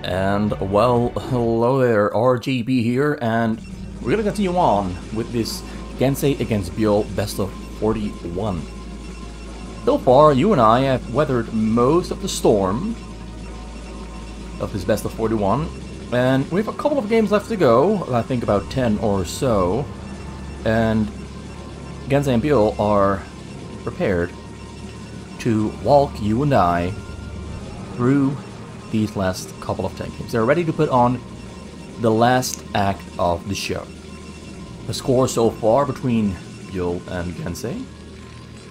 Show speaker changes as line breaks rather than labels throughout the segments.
And, well, hello there, RJB here, and we're gonna continue on with this Gensay against Byul best of 41. So far, you and I have weathered most of the storm of this best of 41, and we have a couple of games left to go, I think about 10 or so, and Gensay and Byul are prepared to walk you and I through these last couple of 10 games. They're ready to put on the last act of the show. The score so far between Byul and Gensay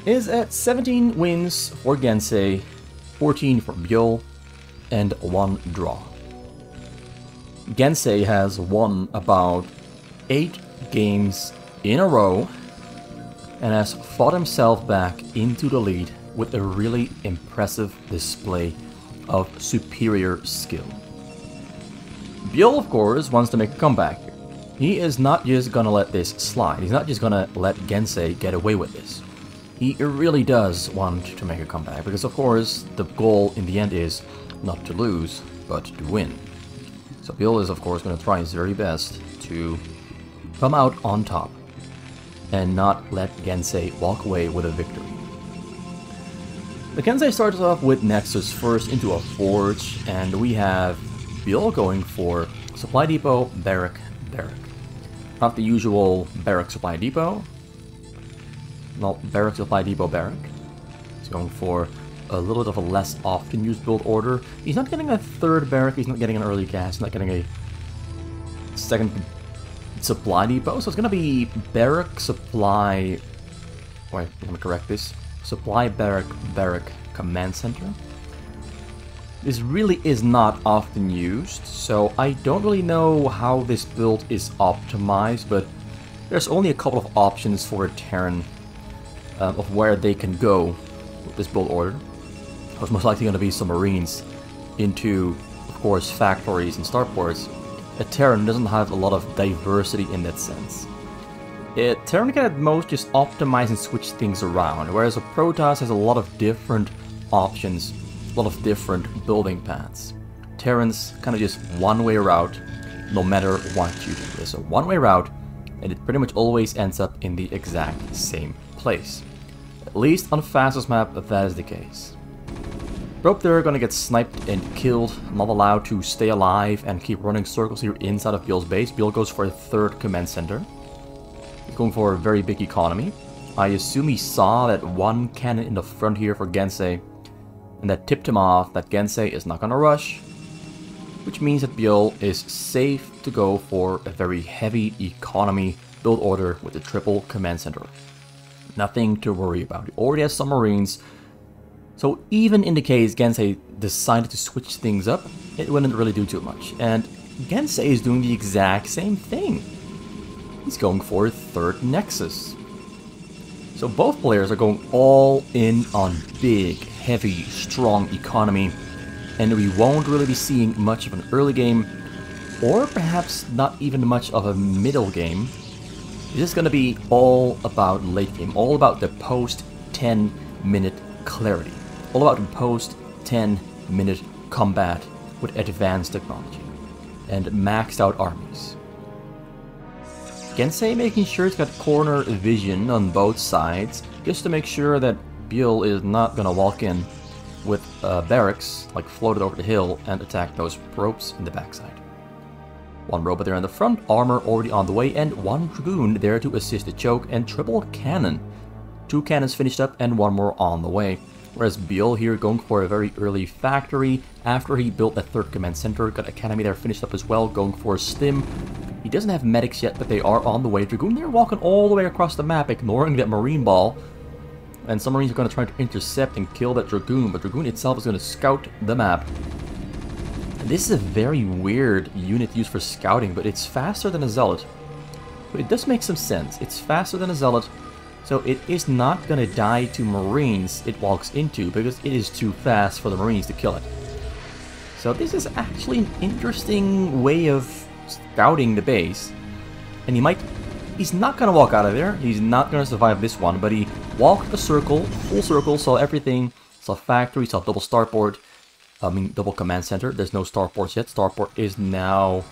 is at 17 wins for Gensay, 14 for Byul, and 1 draw. Gensay has won about 8 games in a row and has fought himself back into the lead with a really impressive display of superior skill. Byul, of course, wants to make a comeback here. He is not just gonna let this slide. He's not just gonna let Gensay get away with this. He really does want to make a comeback because, of course, the goal in the end is not to lose, but to win. So Byul is, of course, going to try his very best to come out on top and not let Gensay walk away with a victory. The Gensay starts off with Nexus first into a forge, and we have Byul going for Supply Depot, Barrack, Barrack. Not the usual Barrack Supply Depot. Not Barrack Supply Depot, Barrack. He's going for a little bit of a less often used build order. He's not getting a third Barrack, he's not getting an early gas, he's not getting a second Supply Depot, so it's gonna be Barrack Supply... Wait, let me correct this. Supply Barrack, Barrack Command Center. This really is not often used, so I don't really know how this build is optimized, but there's only a couple of options for a Terran of where they can go with this build order. It's most likely going to be some Marines into, of course, factories and starports. A Terran doesn't have a lot of diversity in that sense. A Terran can at most just optimize and switch things around, whereas a Protoss has a lot of different options, a lot of different building paths. Terrans kind of just one-way route, no matter what you do. There's a one-way route, and it pretty much always ends up in the exact same place. At least on the fastest map, that is the case. Probe there are gonna get sniped and killed, not allowed to stay alive and keep running circles here inside of Byul's base. Byul goes for a third command center. He's going for a very big economy. I assume he saw that one cannon in the front here for Gensay, and that tipped him off that Gensay is not gonna rush, which means that Byul is safe to go for a very heavy economy build order with a triple command center. Nothing to worry about. He already has some Marines, so even in the case Gensay decided to switch things up, it wouldn't really do too much. And Gensay is doing the exact same thing. He's going for a third Nexus. So both players are going all in on big, heavy, strong economy, and we won't really be seeing much of an early game, or perhaps not even much of a middle game. This is going to be all about late game, all about the post 10 minute clarity, all about the post 10 minute combat with advanced technology and maxed out armies. Gensay making sure it's got corner vision on both sides, just to make sure that Byul is not gonna walk in with barracks, like floated over the hill, and attack those probes in the backside. One robot there in the front, armor already on the way, and one Dragoon there to assist the choke, and triple cannon. 2 cannons finished up and 1 more on the way. Whereas Byul here going for a very early factory after he built a third command center, got academy there finished up as well, going for a stim. He doesn't have medics yet, but they are on the way. Dragoon there walking all the way across the map, ignoring that marine ball. And some Marines are going to try to intercept and kill that Dragoon, but Dragoon itself is going to scout the map. And this is a very weird unit used for scouting, but it's faster than a Zealot. But it does make some sense. It's faster than a Zealot, so it is not going to die to Marines it walks into, because it is too fast for the Marines to kill it. So this is actually an interesting way of scouting the base. And he's not going to walk out of there. He's not going to survive this one, but he walked a circle, full circle, saw everything, Saw factory, saw double starport. I mean, double command center. There's no starports yet. Starport is now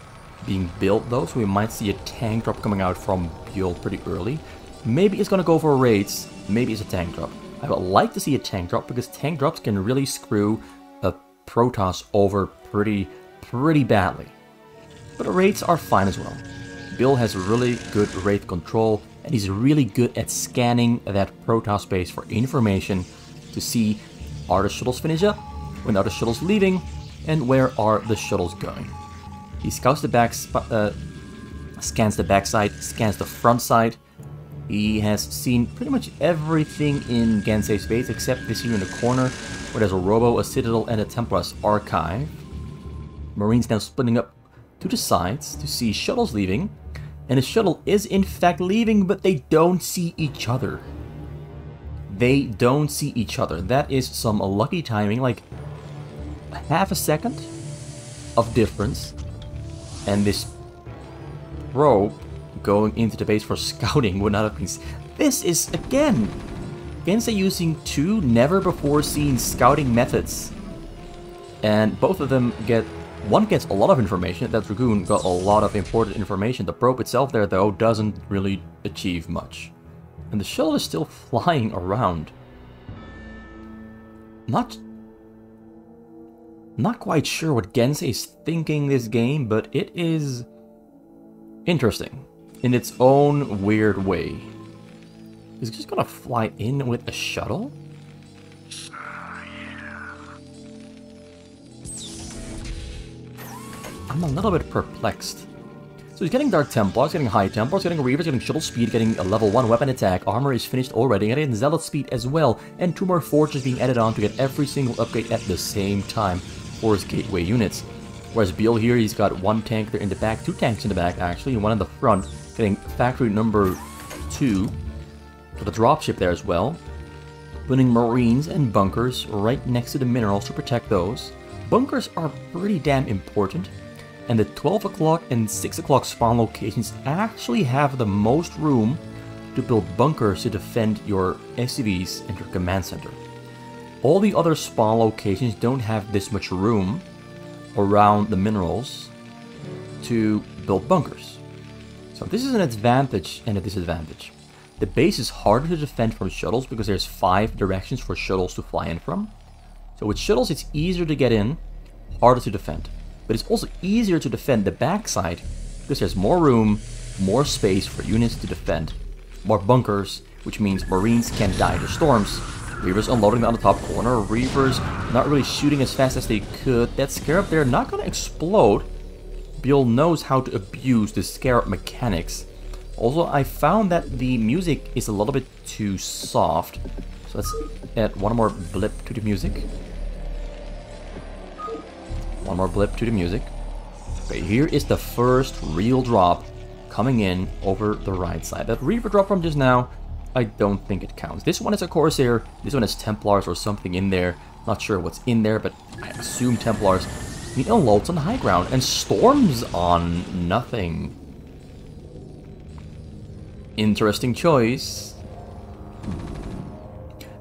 being built though, so we might see a tank drop coming out from Byul pretty early. Maybe it's gonna go for raids. Maybe it's a tank drop. I would like to see a tank drop because tank drops can really screw a Protoss over pretty badly. But raids are fine as well. Byul has really good raid control, and he's really good at scanning that Protoss base for information to see, are the shuttles finished up? When are the shuttles leaving? And where are the shuttles going? He scouts the back, scans the backside, scans the front side. He has seen pretty much everything in Gensay's base except this here in the corner where there's a Robo, a Citadel, and a Templar's Archive. Marines now splitting up to the sides to see shuttles leaving. And the shuttle is in fact leaving, but they don't see each other. They don't see each other. That is some lucky timing, like half a second of difference. And this probe going into the base for scouting would not have been... This is, again, Gensay using two never-before-seen scouting methods. And both of them get... One gets a lot of information. That Dragoon got a lot of important information. The probe itself there, though, doesn't really achieve much. And the shuttle is still flying around. Not quite sure what Gensay is thinking this game, but it is interesting in its own weird way. Is he just gonna fly in with a shuttle? I'm a little bit perplexed. So he's getting Dark Templars, getting High Templars, getting Reavers, getting Shuttle Speed, getting a level 1 weapon attack, armor is finished already, getting Zealot Speed as well, and 2 more Forges being added on to get every single upgrade at the same time for his gateway units. Whereas Byul here, he's got 1 tank there in the back, 2 tanks in the back actually, and 1 in the front, getting factory number 2 for the dropship there as well. Putting Marines and bunkers right next to the minerals to protect those. Bunkers are pretty damn important. And the 12 o'clock and 6 o'clock spawn locations actually have the most room to build bunkers to defend your SCVs and your command center. All the other spawn locations don't have this much room around the minerals to build bunkers. So this is an advantage and a disadvantage. The base is harder to defend from shuttles because there's 5 directions for shuttles to fly in from. So with shuttles it's easier to get in, harder to defend. But it's also easier to defend the backside because there's more room, more space for units to defend. More bunkers, which means Marines can die to storms. Reavers unloading on the top corner, Reavers not really shooting as fast as they could. That Scarab there not gonna explode. Byul knows how to abuse the Scarab mechanics. Also, I found that the music is a little bit too soft. So let's add one more blip to the music. One more blip to the music. Okay, here is the first real drop coming in over the right side. That Reaver drop from just now, I don't think it counts. This one is a Corsair, this one is Templars or something in there. Not sure what's in there, but I assume Templars. He unloads on the high ground and storms on nothing. Interesting choice.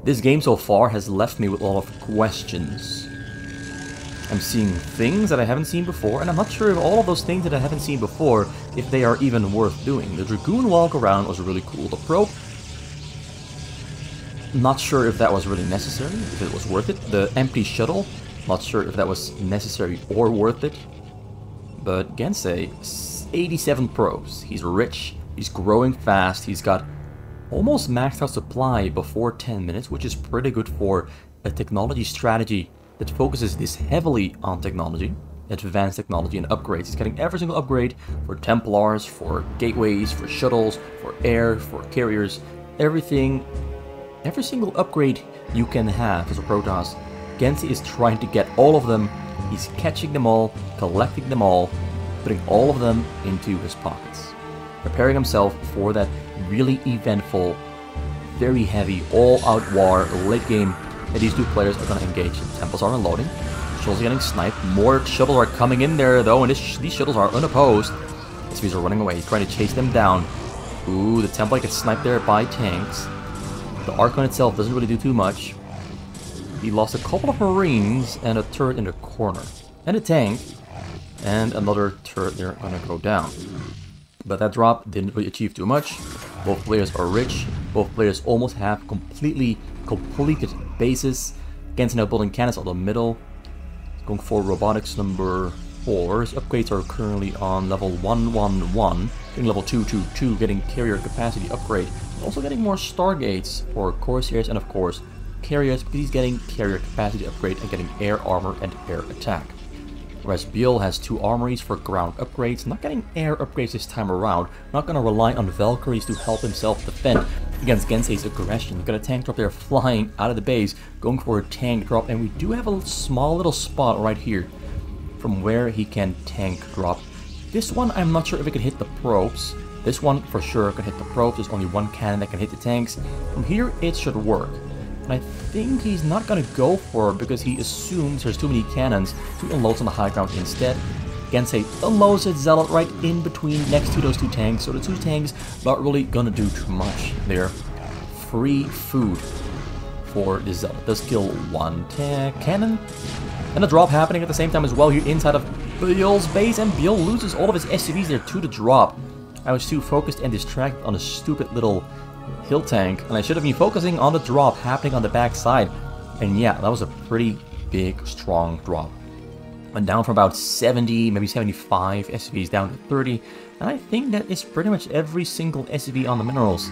This game so far has left me with a lot of questions. I'm seeing things that I haven't seen before, and I'm not sure if all of those things that I haven't seen before, if they are even worth doing. The Dragoon walk around was really cool. The probe, not sure if that was really necessary, if it was worth it. The empty shuttle, not sure if that was necessary or worth it. But Gensay, 87 probes. He's rich, he's growing fast, he's got almost maxed out supply before 10 minutes, which is pretty good for a technology strategy that focuses this heavily on technology, advanced technology and upgrades. He's getting every single upgrade for Templars, for gateways, for shuttles, for air, for carriers, everything. Every single upgrade you can have as a Protoss, Gensay is trying to get all of them. He's catching them all, collecting them all, putting all of them into his pockets. Preparing himself for that really eventful, very heavy, all-out war late game that these 2 players are going to engage in. Temples are unloading, shuttles are getting sniped, more shuttles are coming in there though, and these shuttles are unopposed. SVs are running away, trying to chase them down. Ooh, the Templar gets sniped there by tanks. The Archon itself doesn't really do too much. he lost a couple of Marines and a turret in the corner. And a tank. And another turret there gonna go down. But that drop didn't really achieve too much. Both players are rich. Both players almost have completely completed bases. Gensay now building cannons on the middle. Going for robotics number 4. His upgrades are currently on level 111. Getting level 222, getting carrier capacity upgrade. Also getting more Stargates for Corsairs and of course carriers, because he's getting carrier capacity upgrade and getting air armor and air attack. Whereas Byul has 2 armories for ground upgrades, not getting air upgrades this time around, not going to rely on Valkyries to help himself defend against Gensay's aggression. Got a tank drop there flying out of the base, going for a tank drop, and we do have a small little spot right here from where he can tank drop. This one I'm not sure if it can hit the probes. This one for sure can hit the probes, there's only one cannon that can hit the tanks. From here it should work. And I think he's not going to go for it because he assumes there's too many cannons to unload on the high ground instead. Gensay unloads his Zealot right in between next to those 2 tanks, so the 2 tanks not really going to do too much there. Free food for the Zealot. Does kill 1 cannon. And a drop happening at the same time as well here inside of Byul's base, and Byul loses all of his SCVs there to the drop. I was too focused and distracted on a stupid little hill tank, and I should have been focusing on the drop happening on the back side. And yeah, that was a pretty big, strong drop. Went down from about 70, maybe 75 SCVs down to 30, and I think that is pretty much every single SCV on the minerals.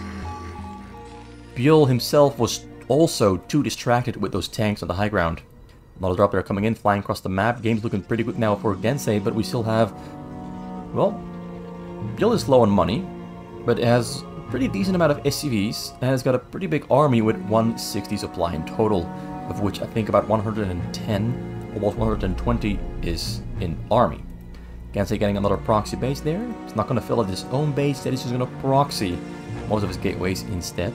Byul himself was also too distracted with those tanks on the high ground. Another drop there coming in, flying across the map. Game's looking pretty good now for Gensay, but we still have, well, Byul is low on money, but it has pretty decent amount of SCVs, and has got a pretty big army with 160 supply in total, of which I think about 110, almost 120 is in army. Gensay getting another proxy base there. He's not going to fill out his own base, instead he's just going to proxy most of his gateways instead.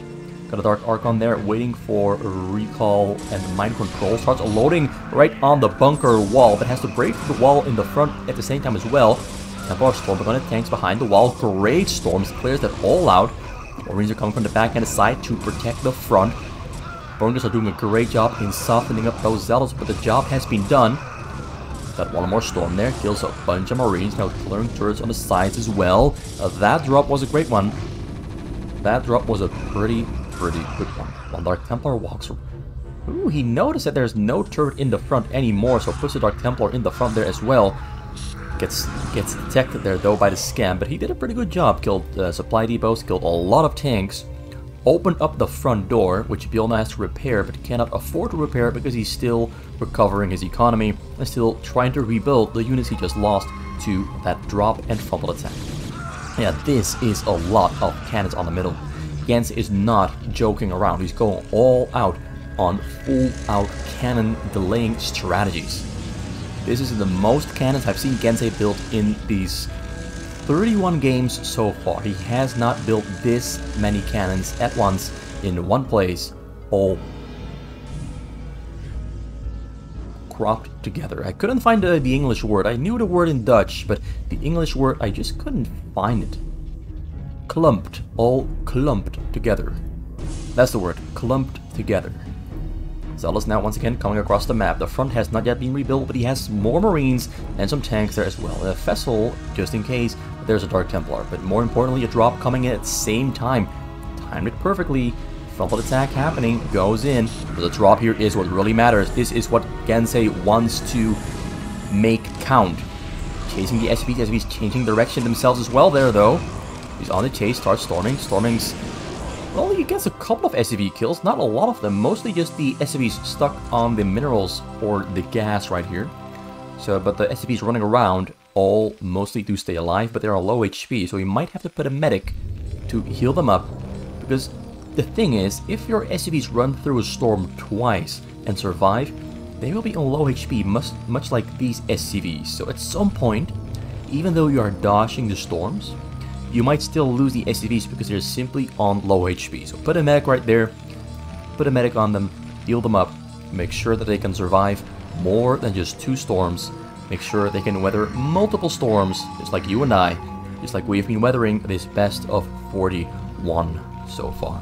Got a Dark Archon there waiting for a recall and mind control. Starts loading right on the bunker wall, but has to break the wall in the front at the same time as well. Templar Storm, but on tanks behind the wall. Great Storms, clears that all out. Marines are coming from the backhand side to protect the front. Burners are doing a great job in softening up those Zealots, but the job has been done. Got one more Storm there, kills a bunch of Marines, now clearing turrets on the sides as well. That drop was a great one. That drop was a pretty good one. While Dark Templar walks... Ooh, he noticed that there's no turret in the front anymore, so puts the Dark Templar in the front there as well. Gets detected there though by the scam, but he did a pretty good job. Killed supply depots, killed a lot of tanks, opened up the front door, which Byul now has to repair, but cannot afford to repair because he's still recovering his economy and still trying to rebuild the units he just lost to that drop and frontal attack. Yeah, this is a lot of cannons on the middle. Gensay is not joking around. He's going all out on full-out cannon delaying strategies. This is the most cannons I've seen Gensay build in these 31 games so far. He has not built this many cannons at once in one place, all cropped together. I couldn't find the English word. I knew the word in Dutch, but the English word, I just couldn't find it. Clumped, all clumped together. That's the word, clumped together. Zealous now once again coming across the map. The front has not yet been rebuilt, but he has more Marines and some tanks there as well. A vessel, just in case, there's a Dark Templar. But more importantly, a drop coming in at the same time. Timed it perfectly. Frontal attack happening, goes in. But the drop here is what really matters. This is what Gensay wants to make count. Chasing the SCVs as he's changing direction themselves as well there though. He's on the chase, starts storming. Storming's... well, he gets a couple of SCV kills, not a lot of them, mostly just the SCVs stuck on the minerals or the gas right here. So, but the SCVs running around all mostly do stay alive, but they're on low HP, so he might have to put a medic to heal them up. Because the thing is, if your SCVs run through a storm twice and survive, they will be on low HP, much like these SCVs. So at some point, even though you are dodging the storms, you might still lose the SCVs because they're simply on low HP. So put a medic right there, put a medic on them, heal them up, make sure that they can survive more than just 2 storms, make sure they can weather multiple storms, just like you and I, just like we've been weathering this best of 41 so far.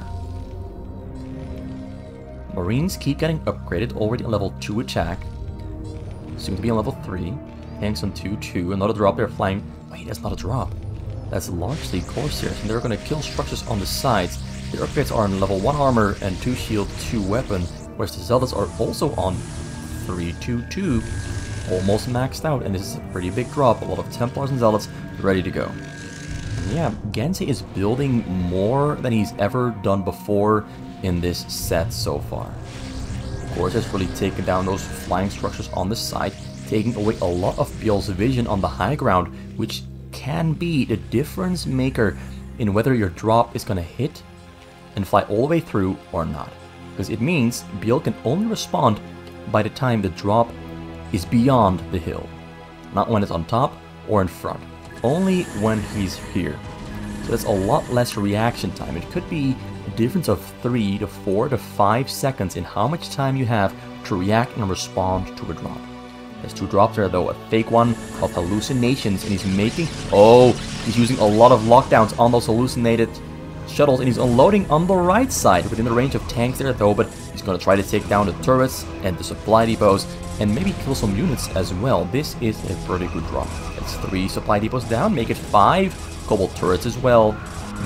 Marines keep getting upgraded, already on level 2 attack. Soon to be on level 3. Tanks on 2-2. Another drop there flying. Wait, that's not a drop. That's largely Corsairs, and they're going to kill structures on the sides. Their upgrades are on level 1 armor and 2 shield, 2 weapon, whereas the Zealots are also on 3-2-2. Almost maxed out, and this is a pretty big drop. A lot of Templars and Zealots ready to go. And yeah, Gensay is building more than he's ever done before in this set so far. Of course, has really taken down those flying structures on the side, taking away a lot of Byul's vision on the high ground, which can be the difference maker in whether your drop is going to hit and fly all the way through or not. Because it means Byul can only respond by the time the drop is beyond the hill, not when it's on top or in front, only when he's here. So that's a lot less reaction time. It could be a difference of 3 to 4 to 5 seconds in how much time you have to react and respond to a drop. There's 2 drops there though, a fake one of hallucinations, and he's making, he's using a lot of lockdowns on those hallucinated shuttles, and he's unloading on the right side within the range of tanks there though, but he's going to try to take down the turrets and the supply depots and maybe kill some units as well. This is a pretty good drop. It's 3 supply depots down, make it 5 cobalt turrets as well.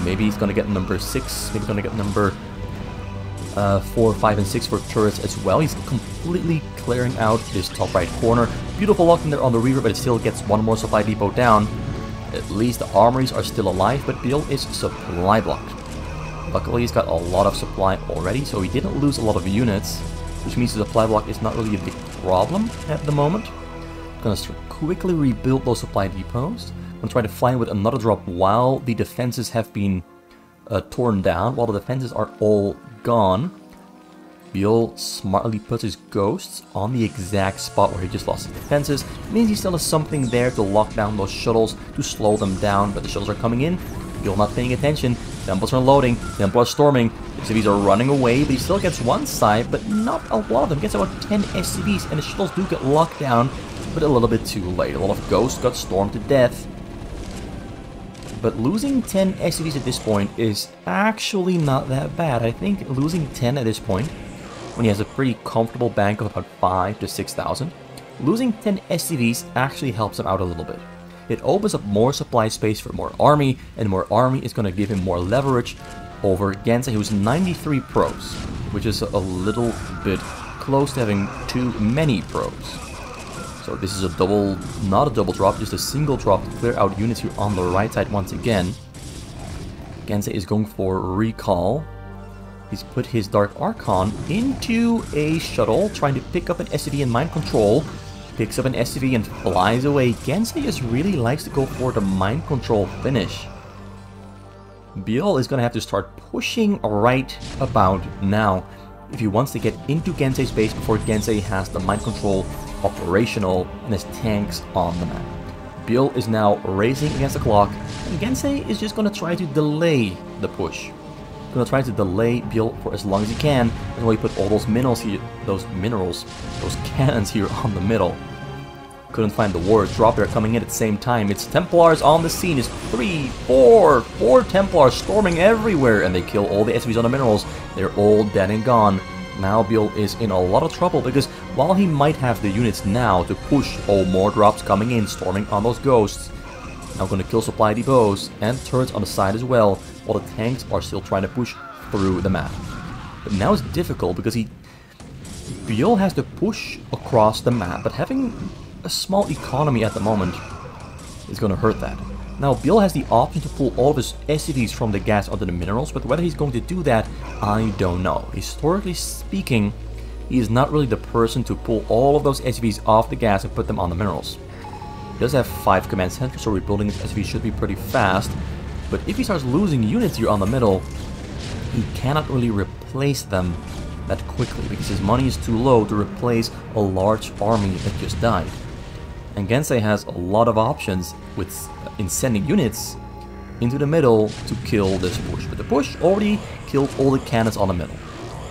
Maybe he's going to get number 6, maybe he's going to get number 4, 5, and 6 for turrets as well. He's completely clearing out this top right corner. Beautiful lockdown there on the reaver, but it still gets 1 more supply depot down. At least the armories are still alive, but Byul is supply blocked. Luckily, he's got a lot of supply already, so he didn't lose a lot of units, which means the supply block is not really a big problem at the moment. Gonna quickly rebuild those supply depots. I'm gonna try to fly in with another drop while the defenses have been torn down, while the defenses are all gone. Byul smartly puts his ghosts on the exact spot where he just lost his defenses. It means he still has something there to lock down those shuttles, to slow them down, but the shuttles are coming in. Byul not paying attention. Templars are loading. Templars storming. The SCVs are running away, but he still gets one side, but not a lot of them. He gets about 10 SCVs, and the shuttles do get locked down, but a little bit too late. A lot of ghosts got stormed to death. But losing 10 SCVs at this point is actually not that bad. I think losing 10 at this point, when he has a pretty comfortable bank of about 5 to 6,000, losing 10 SCVs actually helps him out a little bit. It opens up more supply space for more army, and more army is going to give him more leverage over Gensay, who's 93 pros, which is a little bit close to having too many pros. So this is a double, not a double drop, just a single drop to clear out units here on the right side once again. Gensay is going for recall. He's put his Dark Archon into a shuttle, trying to pick up an SCV and mind control. Picks up an SCV and flies away. Gensay just really likes to go for the mind control finish. Byul is going to have to start pushing right about now if he wants to get into Gensay's base before Gensay has the mind control operational and his tanks on the map. Byul is now racing against the clock, and Gensay is just going to try to delay the push. Going to try to delay Byul for as long as he can, and while he put all those minerals here, those cannons here on the middle. Couldn't find the word. Drop there coming in at the same time. It's Templars on the scene. It's 4 Templars storming everywhere, and they kill all the SCVs on the minerals. They're all dead and gone. Now Byul is in a lot of trouble, because while he might have the units now to push more drops coming in, storming on those ghosts, now going to kill supply depots and turrets on the side as well, while the tanks are still trying to push through the map. But now it's difficult because Byul has to push across the map, but having a small economy at the moment is going to hurt that. Now Byul has the option to pull all of his SCVs from the gas onto the minerals, but whether he's going to do that, I don't know. Historically speaking, he is not really the person to pull all of those SCVs off the gas and put them on the minerals. He does have 5 command centers, so rebuilding his SCV should be pretty fast. But if he starts losing units here on the middle, he cannot really replace them that quickly, because his money is too low to replace a large army that just died. And Gensay has a lot of options in sending units into the middle to kill this push. But the push already killed all the cannons on the middle.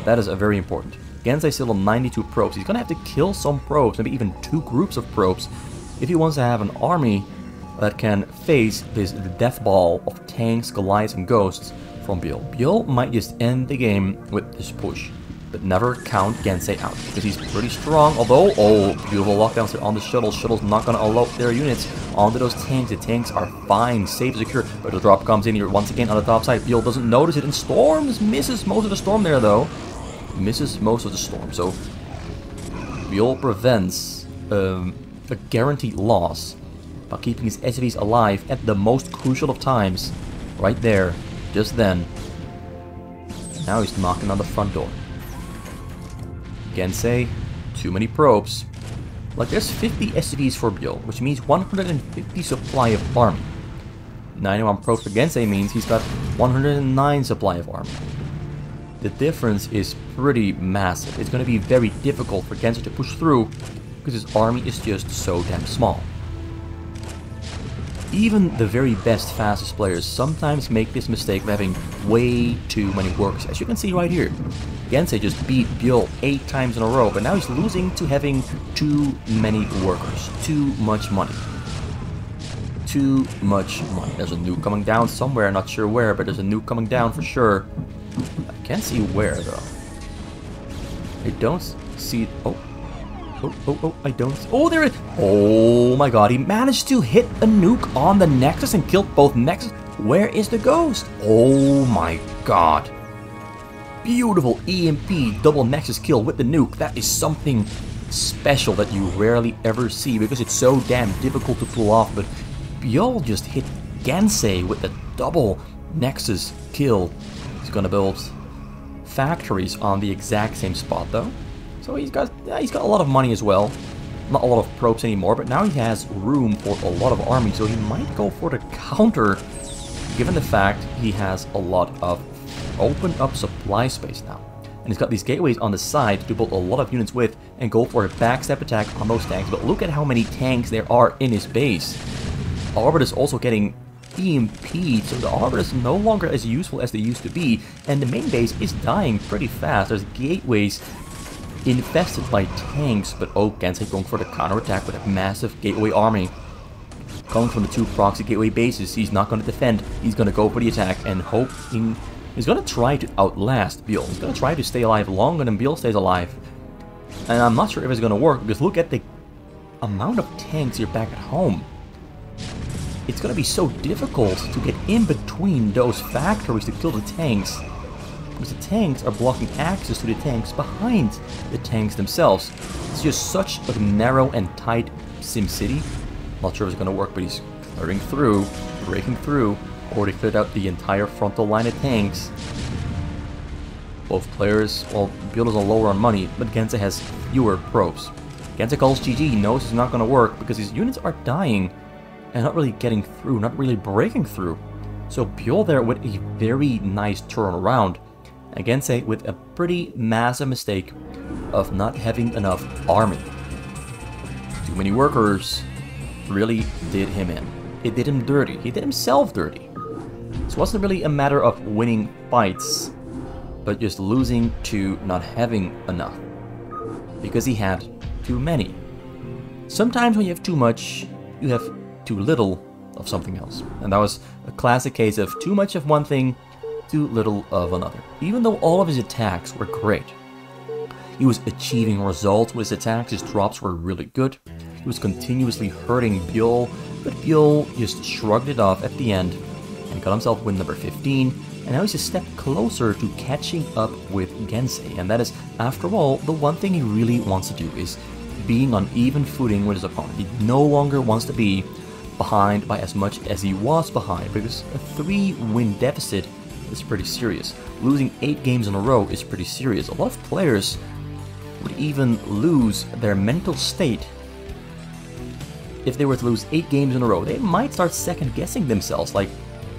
That is very important. Gensay still on 92 probes. He's going to have to kill some probes, maybe even 2 groups of probes, if he wants to have an army that can face this death ball of tanks, Goliaths, and ghosts from Byul. Byul might just end the game with this push. but never count Gensay out, because he's pretty strong, although, oh, beautiful lockdowns there on the shuttle. Shuttle's not going to allow their units onto those tanks. The tanks are fine, safe, secure, but the drop comes in here once again on the top side. Byul doesn't notice it, and Storms misses most of the storm there, though. Misses most of the storm, so Byul prevents a guaranteed loss by keeping his SCVs alive at the most crucial of times. Right there, just then. Now he's knocking on the front door. Gensay, too many probes. Like, there's 50 SCVs for Byul, which means 150 supply of army. 91 probes for Gensay means he's got 109 supply of army. The difference is pretty massive. It's going to be very difficult for Gensay to push through because his army is just so damn small. Even the very best, fastest players sometimes make this mistake of having way too many workers. As you can see right here, Gensay just beat Byul 8 times in a row, but now he's losing to having too many workers. Too much money. Too much money. There's a nuke coming down somewhere, not sure where, but there's a nuke coming down for sure. I can't see where, though. I don't see... I don't... Oh, there it... Oh my god, he managed to hit a nuke on the Nexus and killed both Nexus. Where is the ghost? Oh my god. Beautiful EMP double Nexus kill with the nuke. That is something special that you rarely ever see because it's so damn difficult to pull off. But Byul just hit Gensay with the double Nexus kill. He's gonna build factories on the exact same spot, though. So he's got a lot of money as well. Not a lot of probes anymore, but now he has room for a lot of army, so he might go for the counter, given the fact he has a lot of open up supply space now. And he's got these gateways on the side to build a lot of units with and go for a backstab attack on those tanks. But look at how many tanks there are in his base. Orbit is also getting EMP'd, so the Orbit is no longer as useful as they used to be, and the main base is dying pretty fast. There's gateways infested by tanks, but oh, Gensay going for the counterattack with a massive gateway army. Coming from the 2 proxy gateway bases, he's not going to defend, he's going to go for the attack and hoping... He's going to try to outlast Byul. He's going to try to stay alive longer than Byul stays alive. And I'm not sure if it's going to work, because look at the amount of tanks here back at home. It's going to be so difficult to get in between those factories to kill the tanks, because the tanks are blocking access to the tanks behind the tanks themselves. It's just such a narrow and tight SimCity. Not sure if it's going to work, but he's clearing through, breaking through. Already cleared out the entire frontal line of tanks. Both players, well, Byul is lower on money, but Gensay has fewer probes. Gensay calls GG, he knows it's not going to work because his units are dying and not really getting through, not really breaking through. So Byul there with a very nice turnaround. And Gensay with a pretty massive mistake of not having enough army. Too many workers really did him in. It did him dirty. He did himself dirty. So it wasn't really a matter of winning fights, but just losing to not having enough. Because he had too many. Sometimes when you have too much, you have too little of something else. And that was a classic case of too much of one thing, too little of another. Even though all of his attacks were great, he was achieving results with his attacks, his drops were really good. He was continuously hurting Byul, but Byul just shrugged it off at the end and got himself win number 15, and now he's a step closer to catching up with Gensay. And that is, after all, the one thing he really wants to do is being on even footing with his opponent. He no longer wants to be behind by as much as he was behind, because a 3-win deficit is pretty serious. Losing 8 games in a row is pretty serious. A lot of players would even lose their mental state if they were to lose 8 games in a row. They might start second-guessing themselves, like,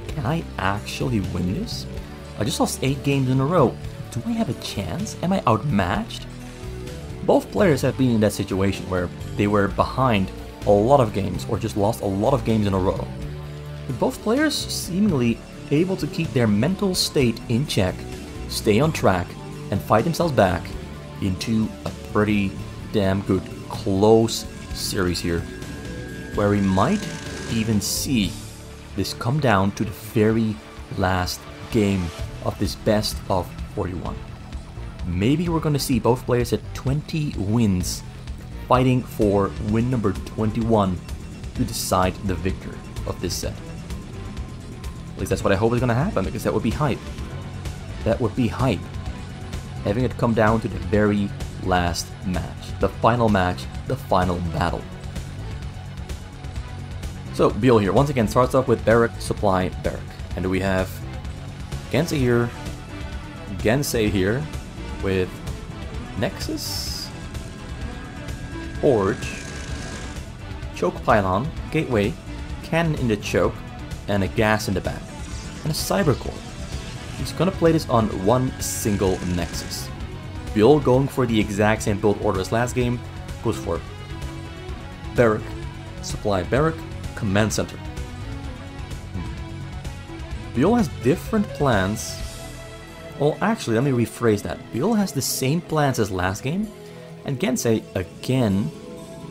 can I actually win this? I just lost 8 games in a row. Do I have a chance? Am I outmatched? Both players have been in that situation where they were behind a lot of games or just lost a lot of games in a row. But both players seemingly able to keep their mental state in check, stay on track, and fight themselves back into a pretty damn good close series here, where we might even see this come down to the very last game of this best of 41. maybe we're going to see both players at 20 wins fighting for win number 21 to decide the victor of this set. At least that's what I hope is going to happen, because that would be hype. That would be hype. Having it come down to the very last match. The final match, the final battle. So, Byul here, once again, starts off with Barrack, Supply, Barrack. And we have Gensay here, Gensay here, with Nexus, Forge, Choke Pylon, Gateway, Cannon in the choke, and a gas in the back, and a Cyber Core. He's gonna play this on one single Nexus. Byul going for the exact same build order as last game, goes for Barrack, Supply Barrack, Command Center. Byul has different plans. Well, actually, let me rephrase that. Byul has the same plans as last game, and Gensay, again,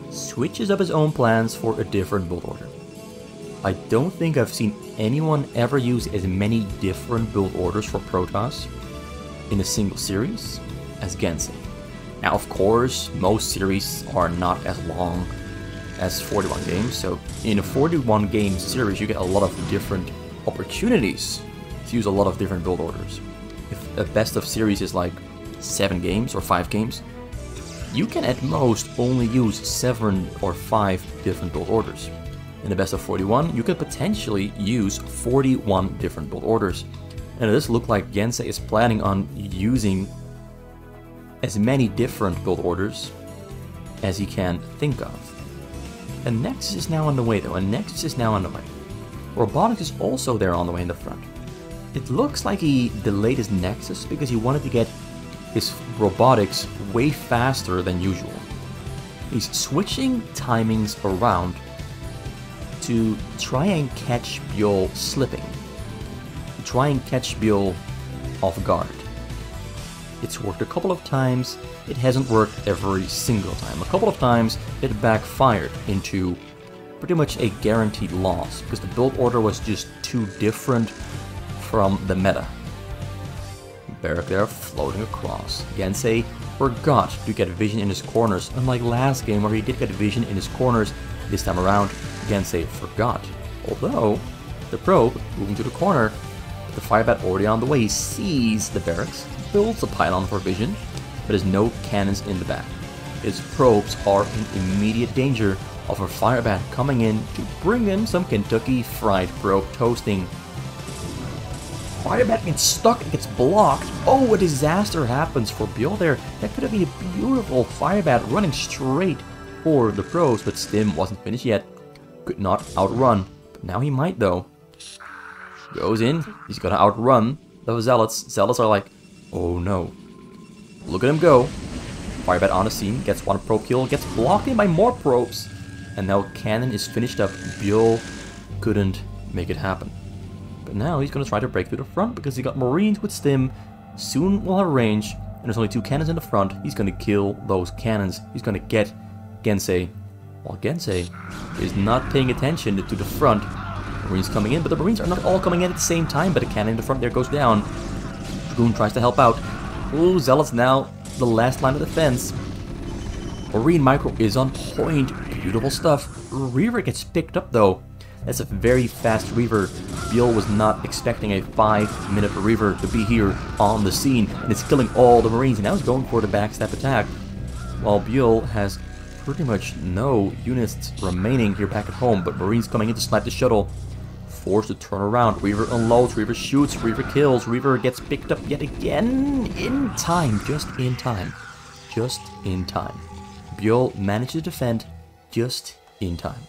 switches up his own plans for a different build order. I don't think I've seen anyone ever use as many different build orders for Protoss in a single series as Gensay. Now, of course, most series are not as long as 41 games, so in a 41 game series you get a lot of different opportunities to use a lot of different build orders. If a best of series is like 7 games or 5 games, you can at most only use 7 or 5 different build orders. In the best of 41, you could potentially use 41 different build orders. And it does look like Gensay is planning on using as many different build orders as he can think of. And Nexus is now on the way though, and Nexus is now on the way. Robotics is also there on the way in the front. It looks like he delayed his Nexus because he wanted to get his robotics way faster than usual. He's switching timings around to try and catch Byul slipping. To try and catch Byul off guard. It's worked a couple of times, it hasn't worked every single time. A couple of times it backfired into pretty much a guaranteed loss because the build order was just too different from the meta. Barrack there floating across. Gensay forgot to get vision in his corners, unlike last game where he did get vision in his corners. This time around, Gensay forgot. Although, the probe moving to the corner, with the firebat already on the way, he sees the barracks, builds a pylon for vision, but has no cannons in the back. His probes are in immediate danger of a firebat coming in to bring him some Kentucky Fried probe toasting. Firebat gets stuck, it gets blocked. Oh, a disaster happens for Byul there. That could have been a beautiful firebat running straight for the pros, but Stim wasn't finished yet. Could not outrun, but now he might though. Goes in, he's gonna outrun the Zealots. Zealots are like, oh no. Look at him go. Firebat on the scene, gets one probe kill, gets blocked in by more probes. And now cannon is finished up. Byul couldn't make it happen. But now he's gonna try to break through the front because he got Marines with Stim. Soon we'll have range, and there's only 2 cannons in the front. He's gonna kill those cannons. He's gonna get Gensay. While Gensay is not paying attention to the front. Marines coming in, but the Marines are not all coming in at the same time, but the cannon in the front there goes down. Dragoon tries to help out. Ooh, Zealots now the last line of defense. Marine Micro is on point. Beautiful stuff. Reaver gets picked up though. That's a very fast Reaver. Byul was not expecting a 5-minute Reaver to be here on the scene, and it's killing all the Marines, and now he's going for the backstab attack. While Byul has pretty much no units remaining here back at home, but Marines coming in to snipe the shuttle. Forced to turn around. Reaver unloads, Reaver shoots, Reaver kills, Reaver gets picked up yet again in time, just in time. Just in time. Byul managed to defend just in time.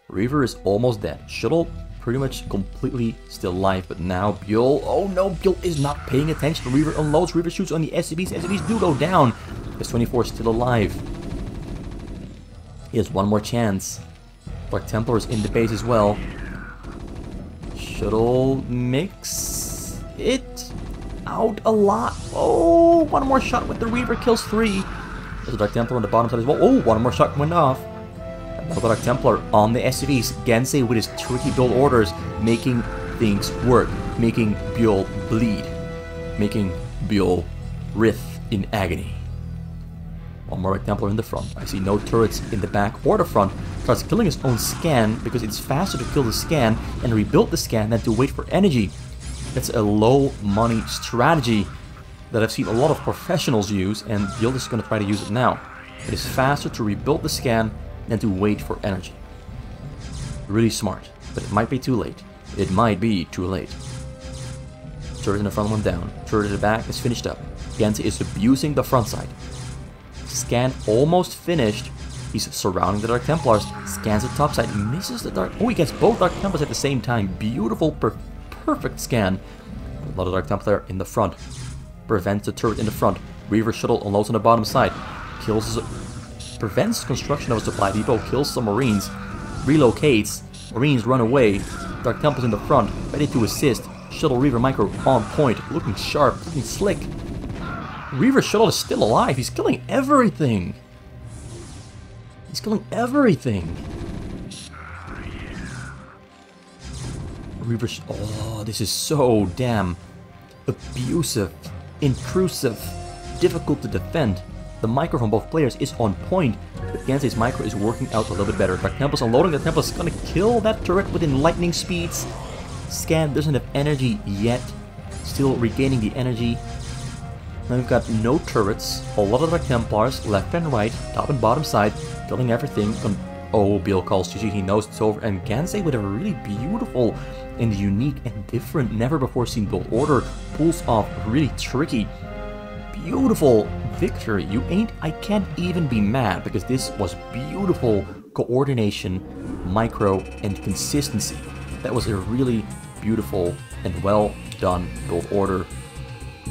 Reaver is almost dead. Shuttle pretty much completely still alive, but now Byul, oh no, Byul is not paying attention. Reaver unloads, Reaver shoots on the SCVs. SCVs do go down. S-24 is still alive. He has one more chance. Black Templar is in the base as well. Shuttle makes it out a lot. Oh, one more shot with the Reaver kills 3. There's a Dark Templar on the bottom side as well. Oh, one more shot went off. Another Dark Templar on the SCVs. Gensay with his tricky build orders, making things work. Making Byul bleed. Making Byul writhe in agony. One more Red Templar in the front. I see no turrets in the back or the front. Starts killing his own scan because it's faster to kill the scan and rebuild the scan than to wait for energy. That's a low money strategy that I've seen a lot of professionals use, and Byul is going to try to use it now. It is faster to rebuild the scan than to wait for energy. Really smart, but it might be too late. It might be too late. Turret in the front went down. Turret in the back is finished up. Gensay is abusing the front side. Scan almost finished. He's surrounding the Dark Templars. Scans the top side. Misses the Dark... Oh, he gets both Dark Templars at the same time. Beautiful, perfect scan. A lot of Dark Templar in the front. Prevents the turret in the front. Reaver Shuttle unloads on the bottom side. Kills... Prevents construction of a supply depot. Kills some Marines. Relocates. Marines run away. Dark Templars in the front. Ready to assist. Shuttle Reaver Micro on point. Looking sharp. Looking slick. Reaver Shuttle is still alive. He's killing everything. He's killing everything. Reaver Oh, this is so damn abusive, intrusive, difficult to defend. The micro from both players is on point, but Gensay's micro is working out a little bit better. Dark Templar's unloading. The Templar's gonna kill that turret within lightning speeds. Scan doesn't have energy yet. Still regaining the energy. Now we've got no turrets, a lot of Dark Templars, left and right, top and bottom side, killing everything. Oh, Byul calls GG, he knows it's over, and Gensay with a really beautiful and unique and different, never before seen build order, pulls off a really tricky, beautiful victory. I can't even be mad, because this was beautiful coordination, micro, and consistency. That was a really beautiful and well done build order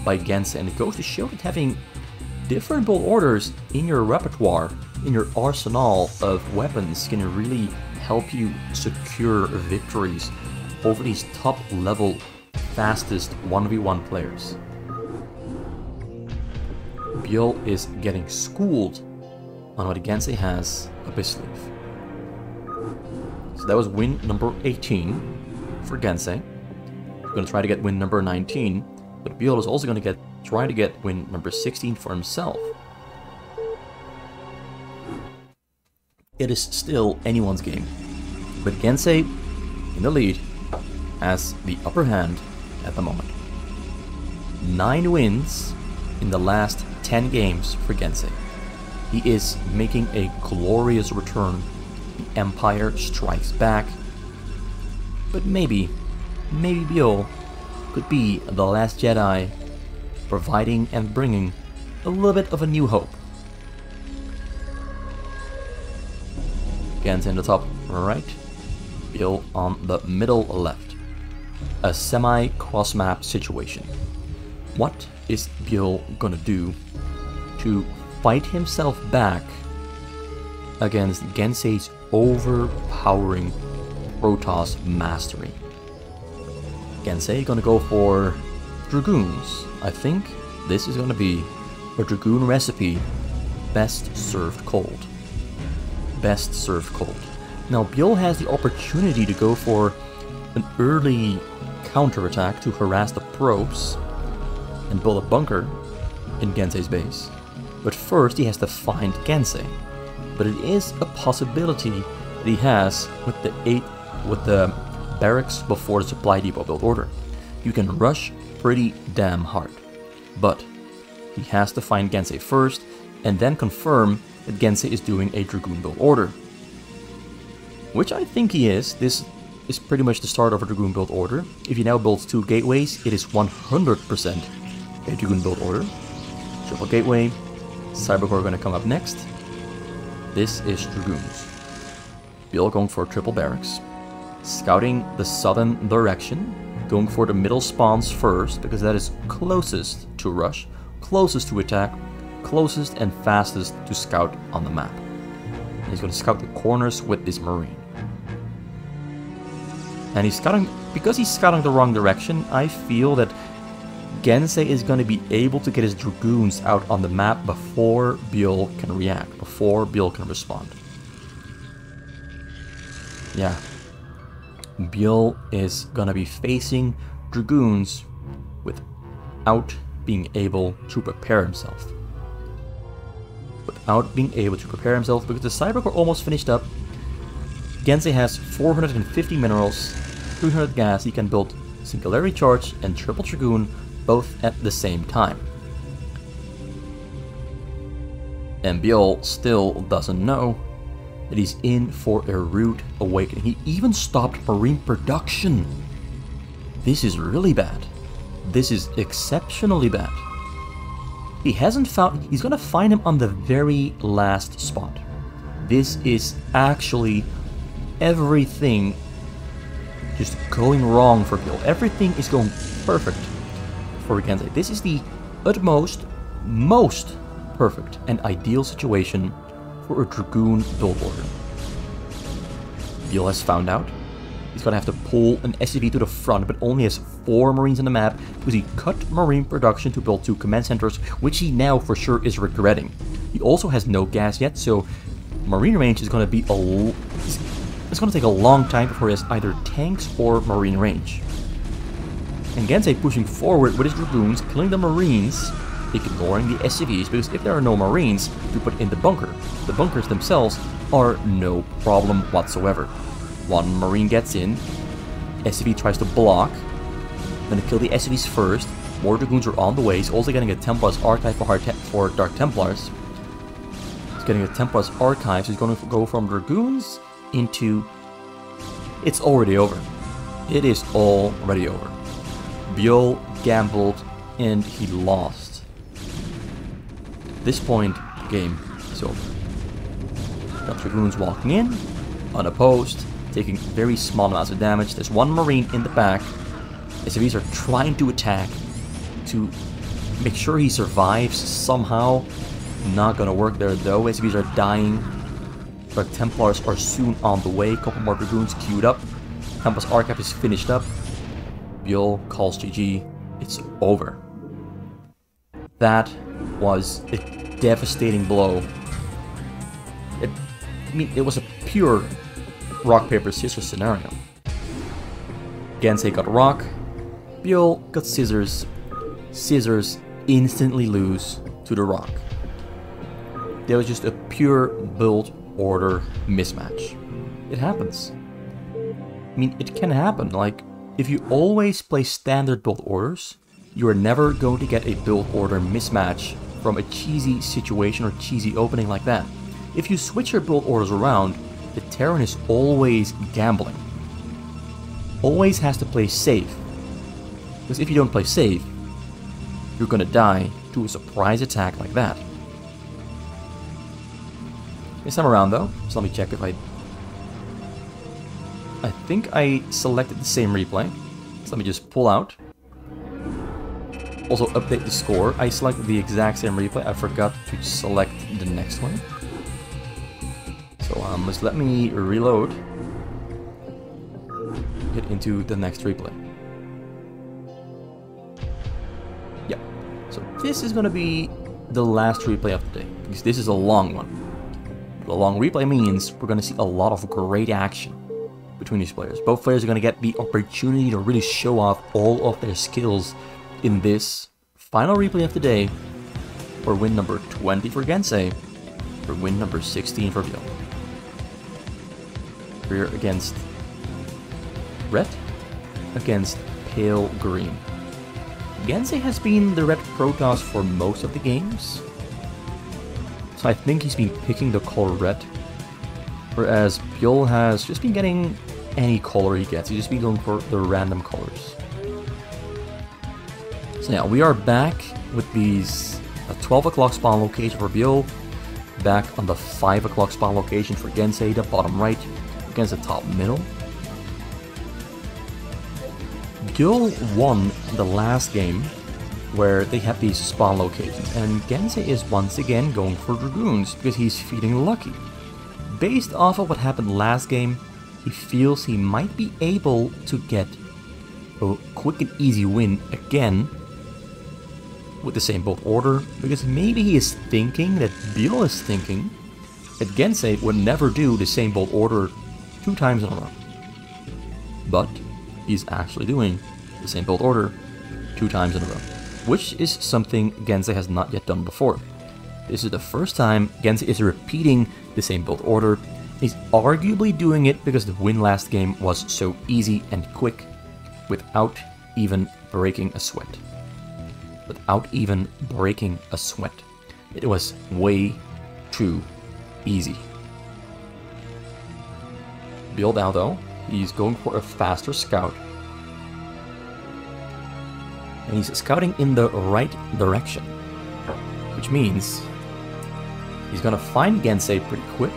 by Gensay, and it goes to show that having different build orders in your repertoire, in your arsenal of weapons, can really help you secure victories over these top level, fastest 1v1 players. Byul is getting schooled on what Gensay has up his sleeve. So that was win number 18 for Gensay. We're going to try to get win number 19. But Byul is also going to try to get win number 16 for himself. It is still anyone's game, but Gensay, in the lead, has the upper hand at the moment. 9 wins in the last 10 games for Gensay. He is making a glorious return. The Empire strikes back. But maybe Byul could be the last Jedi, providing and bringing a little bit of a new hope. Gensay in the top right, Byul on the middle left. A semi-cross map situation. What is Byul gonna do to fight himself back against Gensay's overpowering Protoss mastery? Gensay gonna go for Dragoons. I think this is gonna be a Dragoon recipe best served cold. Best served cold. Now Byul has the opportunity to go for an early counterattack to harass the probes and build a bunker in Gensay's base. But first he has to find Gensay. But it is a possibility that he has with the barracks before the supply depot build order. You can rush pretty damn hard, but he has to find Gensay first and then confirm that Gensay is doing a Dragoon build order, which I think he is. This is pretty much the start of a Dragoon build order. If he now builds 2 gateways, it is 100% a Dragoon build order. Triple gateway, Cybercore going to come up next. This is Dragoons. Byul going for triple barracks. Scouting the southern direction, going for the middle spawns first, because that is closest to rush, closest to attack, closest and fastest to scout on the map. And he's going to scout the corners with this Marine. And he's scouting, because he's scouting the wrong direction, I feel that Gensay is going to be able to get his Dragoons out on the map before Byul can react, before Byul can respond. Yeah. Byul is gonna be facing Dragoons without being able to prepare himself. Without being able to prepare himself, because the Cybercore almost finished up, Gensay has 450 minerals, 300 gas. He can build Singularity Charge and Triple Dragoon both at the same time. And Byul still doesn't know that he's in for a rude awakening. He even stopped marine production. This is really bad. This is exceptionally bad. He hasn't found... He's gonna find him on the very last spot. This is actually everything just going wrong for Byul. Everything is going perfect for Gensay. This is the utmost, most perfect and ideal situation for a Dragoon build order. Byul has found out. He's gonna have to pull an SCV to the front, but only has 4 Marines on the map because he cut Marine production to build 2 command centers, which he now for sure is regretting. He also has no gas yet, so Marine range is gonna be it's gonna take a long time before he has either tanks or Marine range. And Gensay pushing forward with his Dragoons, killing the Marines, ignoring the SCVs, because if there are no Marines to put in the bunkers themselves are no problem whatsoever. 1 Marine gets in, SCV tries to block, gonna kill the SCVs first, more Dragoons are on the way. He's also getting a Templar's Archive for Dark Templars. He's getting a Templar's Archive, so he's gonna go from Dragoons into... It's already over. It is already over. Byul gambled and he lost. At this point, the game is over. Got Dragoons walking in, unopposed, taking very small amounts of damage. There's 1 Marine in the back. SCVs are trying to attack to make sure he survives somehow. Not gonna work there though. SCVs are dying. But Templars are soon on the way. Couple more Dragoons queued up. Templar's Archive is finished up. Byul calls GG. It's over. That was a devastating blow. It was a pure rock, paper, scissors scenario. Gensay got rock. Byul got scissors. Scissors instantly lose to the rock. There was just a pure build order mismatch. It happens. I mean, it can happen. Like, if you always play standard build orders, you are never going to get a build order mismatch from a cheesy situation or cheesy opening like that. If you switch your build orders around, the Terran is always gambling. Always has to play safe. Because if you don't play safe, you're gonna die to a surprise attack like that. This time around though, so let me check if I think I selected the same replay. So let me just pull out. Also update the score. I selected the exact same replay. I forgot to select the next one. So just let me reload. Get into the next replay. Yeah. So this is gonna be the last replay of the day, because this is a long one. A long replay means we're going to see a lot of great action between these players. Both players are going to get the opportunity to really show off all of their skills in this final replay of the day for win number 20 for Gensay, for win number 16 for Byul. We're against red, against pale green. Gensay has been the red Protoss for most of the games. So I think he's been picking the color red, whereas Byul has just been getting any color he gets. He's just been going for the random colors. So yeah, we are back with these 12 o'clock spawn location for Byul, back on the 5 o'clock spawn location for Gensay, the bottom right against the top middle. Byul won the last game where they have these spawn locations, and Gensay is once again going for Dragoons because he's feeling lucky. Based off of what happened last game, he feels he might be able to get a quick and easy win again with the same build order, because maybe he is thinking that Byul is thinking that Gensay would never do the same build order 2 times in a row. But he's actually doing the same build order 2 times in a row. which is something Gensay has not yet done before. This is the first time Gensay is repeating the same build order. He's arguably doing it because the win last game was so easy and quick, without even breaking a sweat. Without even breaking a sweat. It was way too easy. Byul now though, he's going for a faster scout. And he's scouting in the right direction. Which means he's gonna find Gensay pretty quick,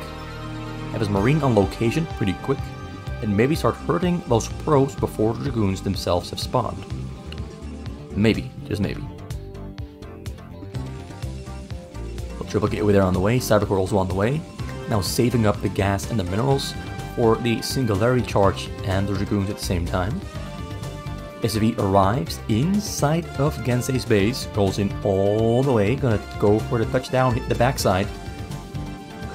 have his marine on location pretty quick, and maybe start hurting those probes before the Dragoons themselves have spawned. Maybe, just maybe. Triple gateway there on the way, Cybercore also on the way. Now saving up the gas and the minerals for the Singularity Charge and the Dragoons at the same time. SV arrives inside of Gensay's base, goes in all the way, gonna go for the touchdown, hit the backside.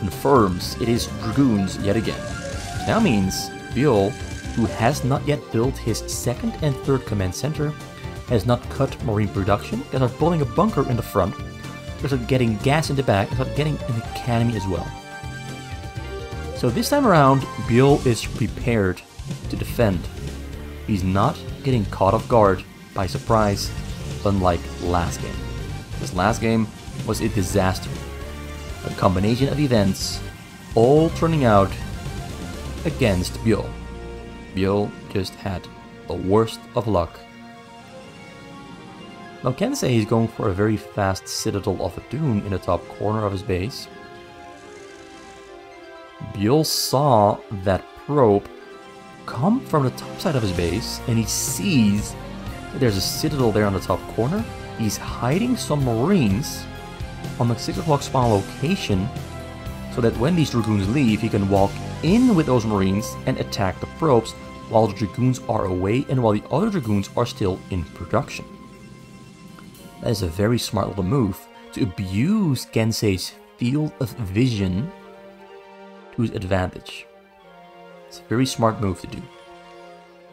Confirms it is Dragoons yet again. Which now means Byul, who has not yet built his second and third command center, has not cut marine production, and are building a bunker in the front. Start getting gas in the back, and start getting an academy as well. So this time around, Byul is prepared to defend. He's not getting caught off guard by surprise, unlike last game. This last game was a disaster. A combination of events, all turning out against Byul. Byul just had the worst of luck. Now Gensay is going for a very fast Citadel of a Dune in the top corner of his base. Byul saw that probe come from the top side of his base, and he sees that there's a Citadel there on the top corner. He's hiding some Marines on the 6 o'clock spawn location, so that when these Dragoons leave, he can walk in with those Marines and attack the probes while the Dragoons are away and while the other Dragoons are still in production. That is a very smart little move to abuse Gensay's field of vision to his advantage. It's a very smart move to do.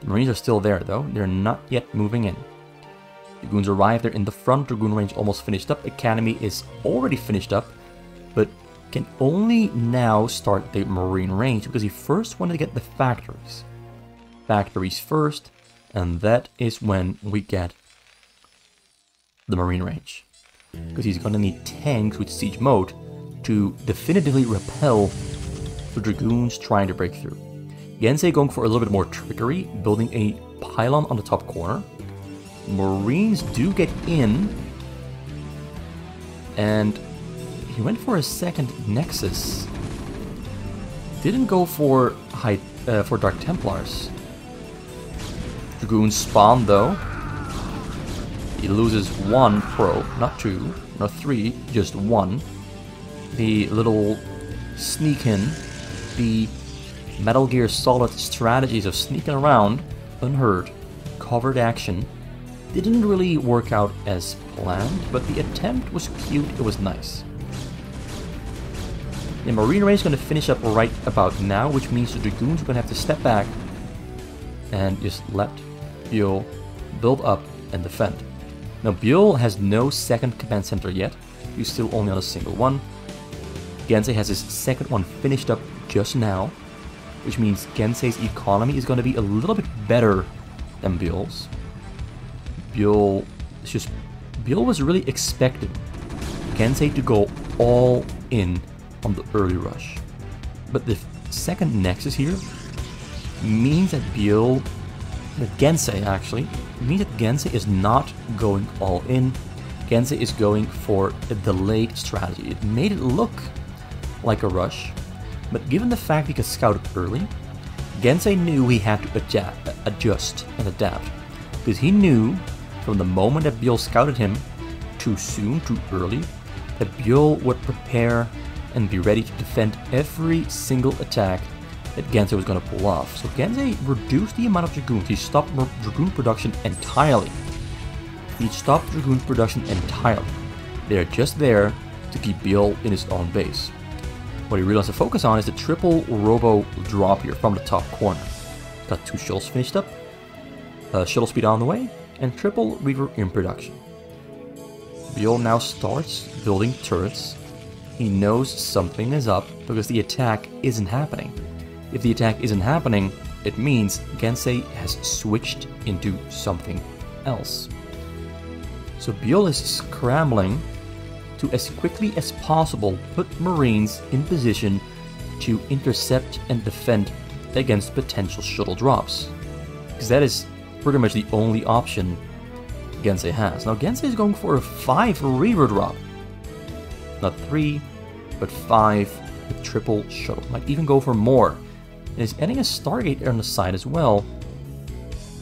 The Marines are still there though, they're not yet moving in. Dragoons arrive, they're in the front, Dragoon range almost finished up, Academy is already finished up, but can only now start the Marine range because he first wanted to get the factories. Factories first, and that is when we get the Marine range. Because he's gonna need tanks with siege mode to definitively repel the Dragoons trying to break through. Gensay going for a little bit more trickery, building a pylon on the top corner. Marines do get in, and he went for a second Nexus. Didn't go for Dark Templars. Dragoons spawn though. He loses one probe, not two, not three, just one. The little sneak in, the Metal Gear Solid strategies of sneaking around, unheard, covered action, didn't really work out as planned, but the attempt was cute, it was nice. The Marine range is going to finish up right about now, which means the Dragoons are going to have to step back and just let Byul build up and defend. Now Byul has no second command center yet, he's still only on a single one. Gensay has his second one finished up just now, which means Gensay's economy is going to be a little bit better than Byul's. Byul was really expecting Gensay to go all in on the early rush. But the second Nexus here means that Gensay actually, means that Gensay is not going all in. Gensay is going for a delayed strategy. It made it look like a rush, but given the fact he could scout it early, Gensay knew he had to adjust and adapt, because he knew from the moment that Byul scouted him too soon, too early, that Byul would prepare and be ready to defend every single attack that Gensay was going to pull off. So Gensay reduced the amount of Dragoons. He stopped Dragoon production entirely. They are just there to keep Byul in his own base. What he really wants to focus on is the triple robo drop here from the top corner. Got 2 shuttles finished up, shuttle speed on the way, and triple reaver in production. Byul now starts building turrets. He knows something is up because the attack isn't happening. If the attack isn't happening, it means Gensay has switched into something else. So Byul is scrambling to, as quickly as possible, put Marines in position to intercept and defend against potential shuttle drops. Because that is pretty much the only option Gensay has. Now Gensay is going for a 5 Reaver drop. Not 3, but 5 with triple shuttle. Might even go for more. And he's adding a Stargate on the side as well,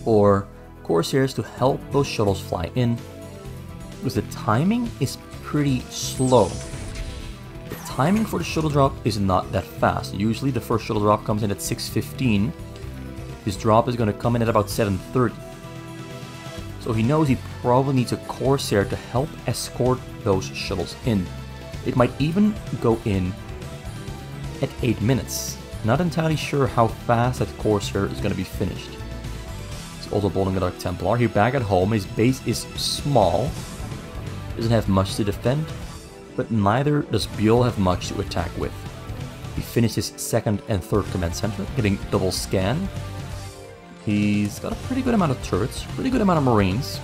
or Corsairs to help those shuttles fly in, because the timing is pretty slow. The timing for the shuttle drop is not that fast. Usually the first shuttle drop comes in at 6:15. His drop is going to come in at about 7:30. So he knows he probably needs a Corsair to help escort those shuttles in. It might even go in at 8 minutes. Not entirely sure how fast that Corsair is going to be finished. He's also building a Dark Templar. Here back at home, his base is small. Doesn't have much to defend, but neither does Byul have much to attack with. He finished his 2nd and 3rd command center, getting double scan. He's got a pretty good amount of turrets, pretty good amount of Marines.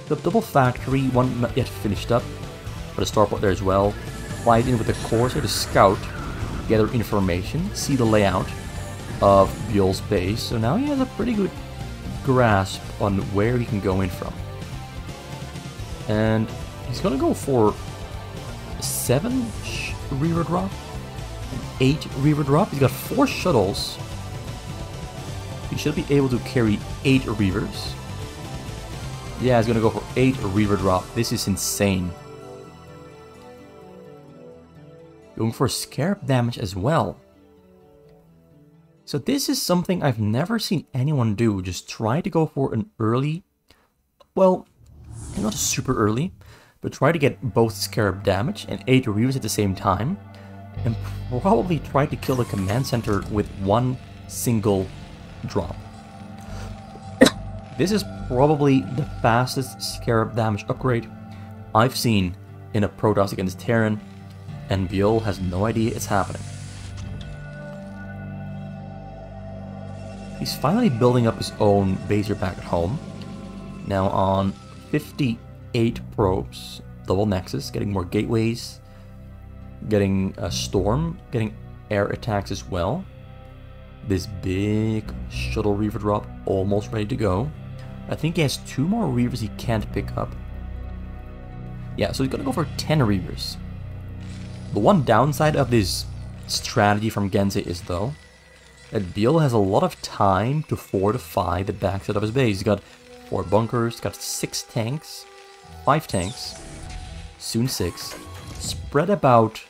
The double factory, one not yet finished up, but a starport there as well. Flies in with the Corsair to scout, gather information, see the layout of Byul's base. So now he has a pretty good grasp on where he can go in from. And he's gonna go for 7 Reaver drop, 8 Reaver drop. He's got 4 shuttles. He should be able to carry 8 Reavers. Yeah, he's gonna go for 8 Reaver drop. This is insane. Going for scarab damage as well. So this is something I've never seen anyone do. Just try to go for an early, well, not super early, but try to get both scarab damage and 8 Reavers at the same time, and probably try to kill the command center with 1 single drop. This is probably the fastest scarab damage upgrade I've seen in a Protoss against Terran, and Byul has no idea it's happening. He's finally building up his own base here back at home. Now on 58 probes, double nexus, getting more gateways, getting a storm, getting air attacks as well. This big shuttle Reaver drop almost ready to go. I think he has 2 more Reavers he can't pick up. Yeah, so he's gonna go for 10 Reavers. The one downside of this strategy from Gensay is, though, that Byul has a lot of time to fortify the backside of his base. He's got 4 bunkers, got 6 tanks, 5 tanks, soon 6, spread about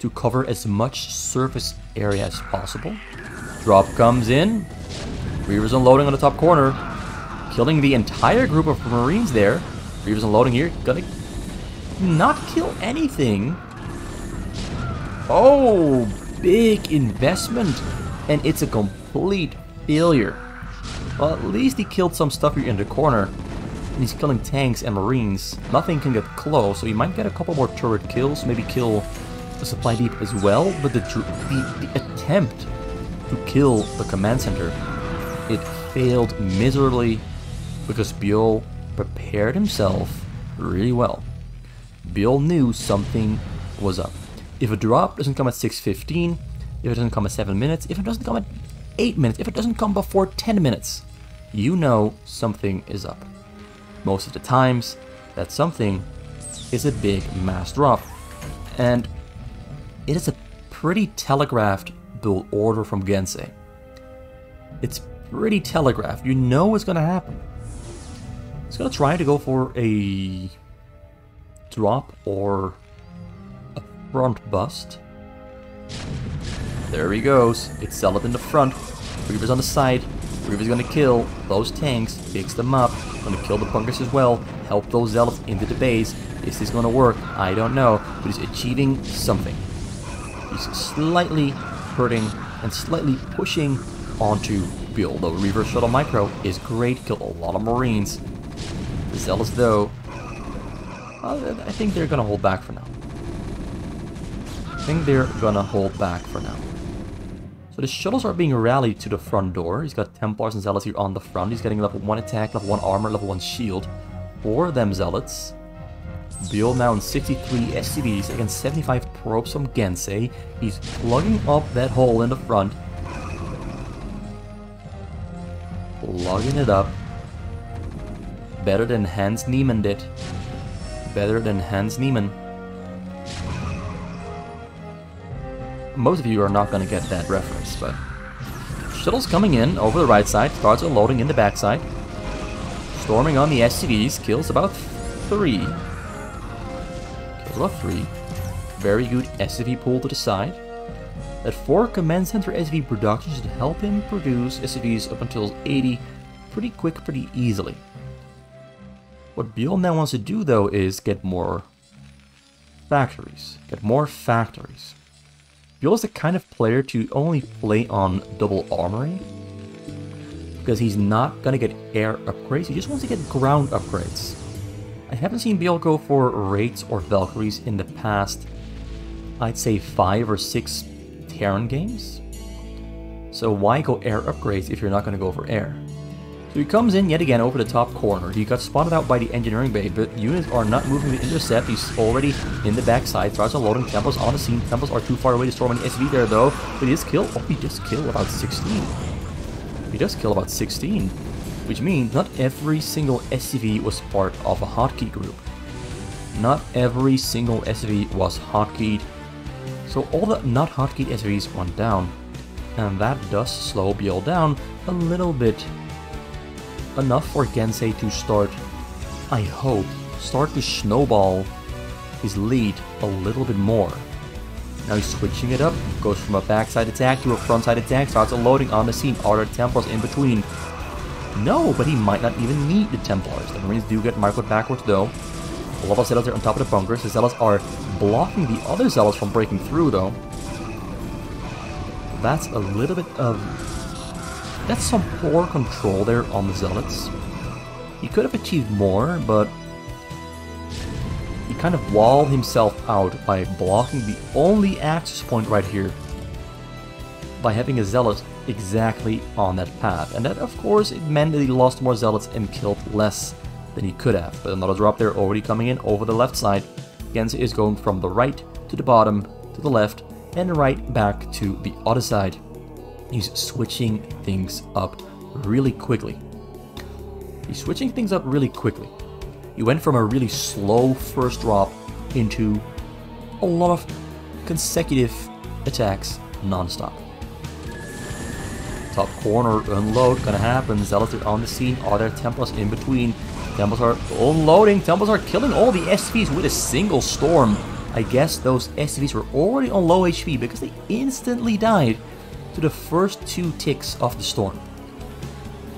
to cover as much surface area as possible. Drop comes in, Reavers unloading on the top corner, killing the entire group of Marines there. Reavers unloading here, gonna not kill anything. Oh, big investment, and it's a complete failure. Well, at least he killed some stuff here in the corner, and he's killing tanks and Marines. Nothing can get close, so he might get a couple more turret kills, maybe kill the supply deep as well, but the attempt to kill the command center, it failed miserably because Byul prepared himself really well. Byul knew something was up. If a drop doesn't come at 6:15, if it doesn't come at 7 minutes, if it doesn't come at 8 minutes, if it doesn't come before 10 minutes, you know something is up. Most of the times, that something is a big mass drop. And it is a pretty telegraphed build order from Gensay. It's pretty telegraphed. You know what's going to happen. It's going to try to go for a drop or a front bust. There he goes. It's Zealot in the front. Reaver's on the side. Reaver's gonna kill those tanks, fix them up, gonna kill the bunkers as well, help those Zealots into the base. Is this gonna work? I don't know, but he's achieving something. He's slightly hurting and slightly pushing onto Byul. The Reaver Shuttle Micro is great, killed a lot of Marines. The Zealots, though, I think they're gonna hold back for now. I think they're gonna hold back for now. So the shuttles are being rallied to the front door. He's got Templars and Zealots here on the front. He's getting level 1 attack, level 1 armor, level 1 shield for them Zealots. Byul now in 63 SCVs against 75 probes from Gensay. He's plugging up that hole in the front. Plugging it up. Better than Hans Niemann did. Better than Hans Niemann. Most of you are not going to get that reference, but... Shuttles coming in over the right side. Starts unloading in the backside. Storming on the SCVs. Kills about 3. Kills about 3. Very good SCV pull to the side. That 4 command center SCV production should help him produce SCVs up until 80 pretty quick, pretty easily. What Byul now wants to do though is get more factories. Get more factories. Byul is the kind of player to only play on double armory, because he's not gonna get air upgrades, he just wants to get ground upgrades. I haven't seen Byul go for Raids or Valkyries in the past, I'd say 5 or 6 Terran games. So why go air upgrades if you're not gonna go for air? So he comes in yet again over the top corner. He got spotted out by the engineering bay, but units are not moving to intercept. He's already in the backside. Starts unloading. Templars on the scene. Templars are too far away to storm an SV there though. But he does kill. Oh, he just killed about 16. He does kill about 16. Which means not every single SCV was part of a hotkey group. Not every single SCV was hotkeyed. So all the not hotkeyed SCVs went down. And that does slow Byul down a little bit. Enough for Gensay to start, I hope, start to snowball his lead a little bit more. Now he's switching it up, goes from a backside attack to a frontside attack, starts unloading on the scene. Are there Templars in between? No, but he might not even need the Templars. The Marines do get microed backwards though. A lot of Zealots are on top of the bunkers. The Zealots are blocking the other Zealots from breaking through though. That's a little bit of... That's some poor control there on the Zealots. He could have achieved more, but he kind of walled himself out by blocking the only access point right here by having a Zealot exactly on that path. And that, of course, it meant that he lost more Zealots and killed less than he could have. But another drop there already coming in over the left side. Gensay is going from the right to the bottom, to the left, and right back to the other side. He's switching things up really quickly. He's switching things up really quickly. He went from a really slow first drop into a lot of consecutive attacks non-stop. Top corner unload gonna happen. Zealots are on the scene. Are there Templars in between? Templars are unloading. Templars are killing all the SCVs with a single storm. I guess those SCVs were already on low HP because they instantly died to the first 2 ticks of the storm.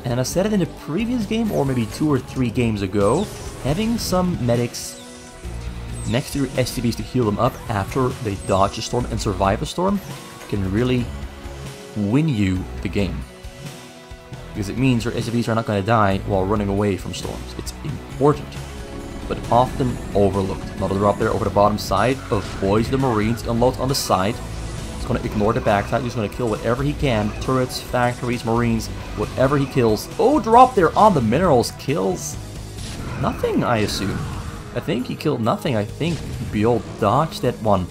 And I said it in the previous game, or maybe 2 or 3 games ago, having some medics next to your SCVs to heal them up after they dodge a storm and survive a storm can really win you the game. Because it means your SCVs are not going to die while running away from storms. It's important, but often overlooked. Another drop there over the bottom side, avoids the Marines, unloads on the side. Going to ignore the backside. He's going to kill whatever he can. Turrets, factories, Marines, whatever he kills. Oh, drop there on the minerals. Kills nothing, I assume. I think he killed nothing. I think Byul dodged that one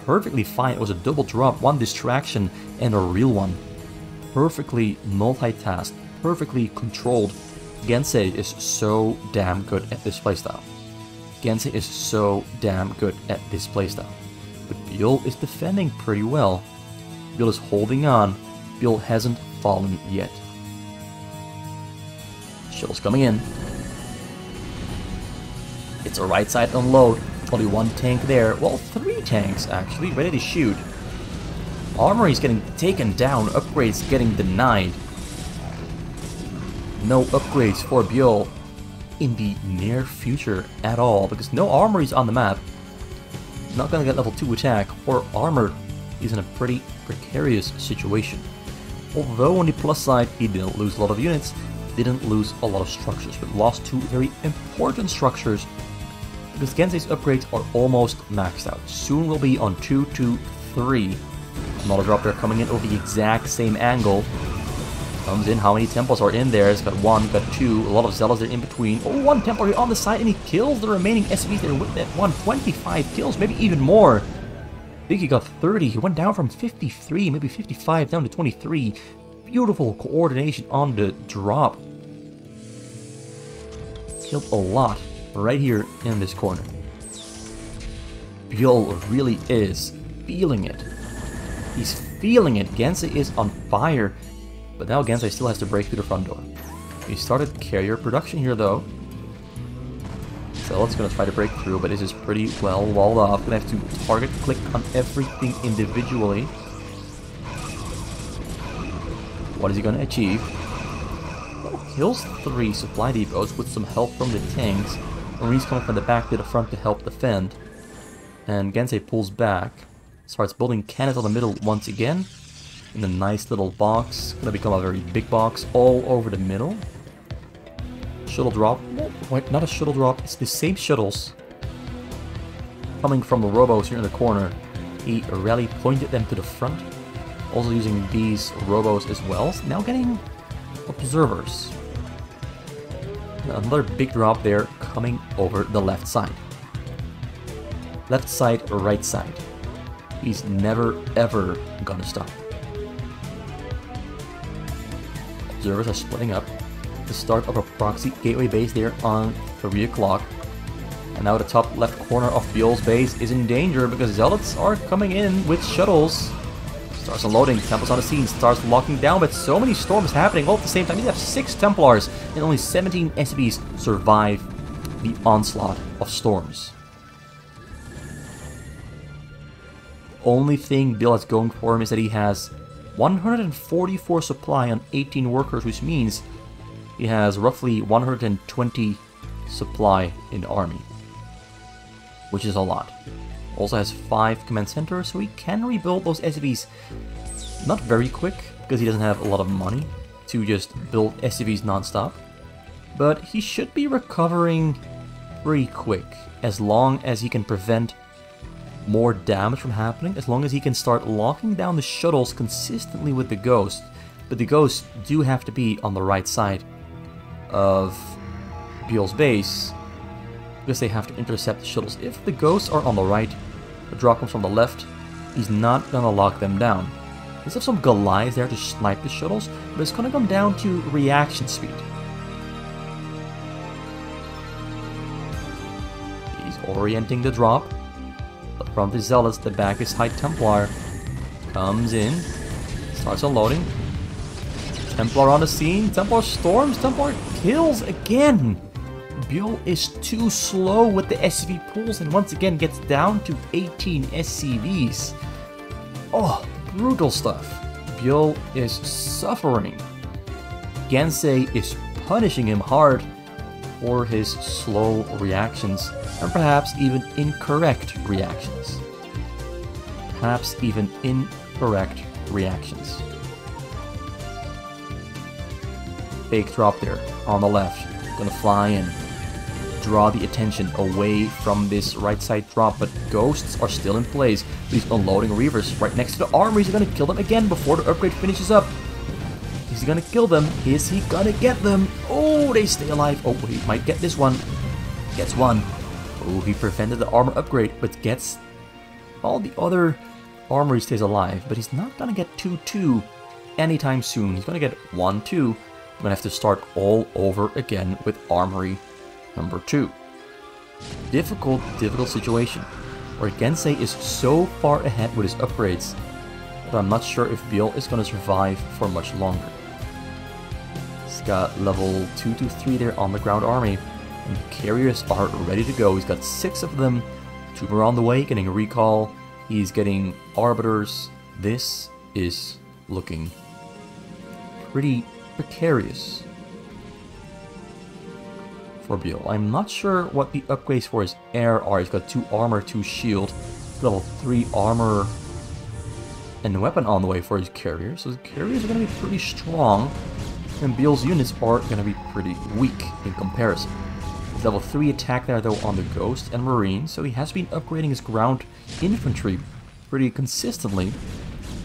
perfectly fine. It was a double drop, 1 distraction, and a real one. Perfectly multitasked, perfectly controlled. Gensay is so damn good at this playstyle. Gensay is so damn good at this playstyle. But Byul is defending pretty well. Byul is holding on. Byul hasn't fallen yet. Shuttles coming in. It's a right side unload. Only 1 tank there. Well, 3 tanks actually, ready to shoot. Armory is getting taken down. Upgrades getting denied. No upgrades for Byul in the near future at all, because no armories on the map. Not gonna get level 2 attack or armor. He's in a pretty precarious situation. Although on the plus side, he didn't lose a lot of units, didn't lose a lot of structures, but lost 2 very important structures because Gensay's upgrades are almost maxed out. Soon we'll be on 2, 2, 3. Another drop there coming in over the exact same angle. Comes in, how many Templars are in there? It's got 1, got 2, a lot of Zealots there in between. Oh, 1 Templar on the side, and he kills the remaining SCVs there with that 125 kills, maybe even more. I think he got 30, he went down from 53, maybe 55, down to 23. Beautiful coordination on the drop. Killed a lot right here in this corner. Byul really is feeling it. He's feeling it. Gensay is on fire. But now Gensay still has to break through the front door. He started carrier production here though. So it's gonna try to break through, but this is pretty well walled off. Gonna have to target click on everything individually. What is he gonna achieve? Oh, kills 3 supply depots with some help from the tanks. Marines coming from the back to the front to help defend. And Gensay pulls back. Starts building cannons on the middle once again. In a nice little box. Gonna become a very big box all over the middle. Shuttle drop. Wait, not a shuttle drop. It's the same shuttles. Coming from the robos here in the corner. He rally pointed them to the front. Also using these robos as well. Now getting observers. Another big drop there coming over the left side. Left side, right side. He's never ever gonna stop. Observers are splitting up. The start of a proxy gateway base there on 3 o'clock. And now the top left corner of Byul's base is in danger because Zealots are coming in with shuttles. Starts unloading, Templars on the scene, starts locking down, but so many storms happening all at the same time. You have 6 Templars and only 17 SCVs survive the onslaught of storms. Only thing Byul has going for him is that he has 144 supply on 18 workers, which means he has roughly 120 supply in the army, which is a lot. Also has 5 command centers, so he can rebuild those SCVs not very quick, because he doesn't have a lot of money to just build SCVs non-stop, but he should be recovering pretty quick, as long as he can prevent more damage from happening, as long as he can start locking down the shuttles consistently with the Ghost. But the Ghosts do have to be on the right side of Byul's base, because they have to intercept the shuttles. If the Ghosts are on the right, the drop comes from the left, he's not gonna lock them down. There's have some Goliaths there to snipe the shuttles, but it's gonna come down to reaction speed. He's orienting the drop. The front is Zealots, the back is High Templar. Comes in, starts unloading. Templar on the scene, Templar storms, Templar kills again! Byul is too slow with the SCV pulls and once again gets down to 18 SCVs. Oh, brutal stuff. Byul is suffering. Gensay is punishing him hard for his slow reactions and perhaps even incorrect reactions. Perhaps even incorrect reactions. Fake drop there on the left. Gonna fly in. Draw the attention away from this right side drop, but Ghosts are still in place. He's unloading Reavers right next to the armories. He's gonna kill them again before the upgrade finishes up. Is he gonna kill them? Is he gonna get them? Oh, they stay alive. Oh, he might get this one. Gets one. Oh, he prevented the armor upgrade, but gets all the other armory stays alive. But he's not gonna get 2-2 anytime soon. He's gonna get 1-2. I'm gonna have to start all over again with armory number 2. Difficult situation, where Gensay is so far ahead with his upgrades that I'm not sure if Byul is gonna survive for much longer. He's got level 2 to 3 there on the ground army, and the carriers are ready to go. He's got 6 of them, 2 more on the way, getting a recall. He's getting arbiters. This is looking pretty precarious for Byul. I'm not sure what the upgrades for his air are. He's got 2 armor, 2 shield, level 3 armor, and a weapon on the way for his carriers. So his carriers are going to be pretty strong, and Byul's units are going to be pretty weak in comparison. He's level 3 attack there though on the Ghost and Marine, so he has been upgrading his ground infantry pretty consistently.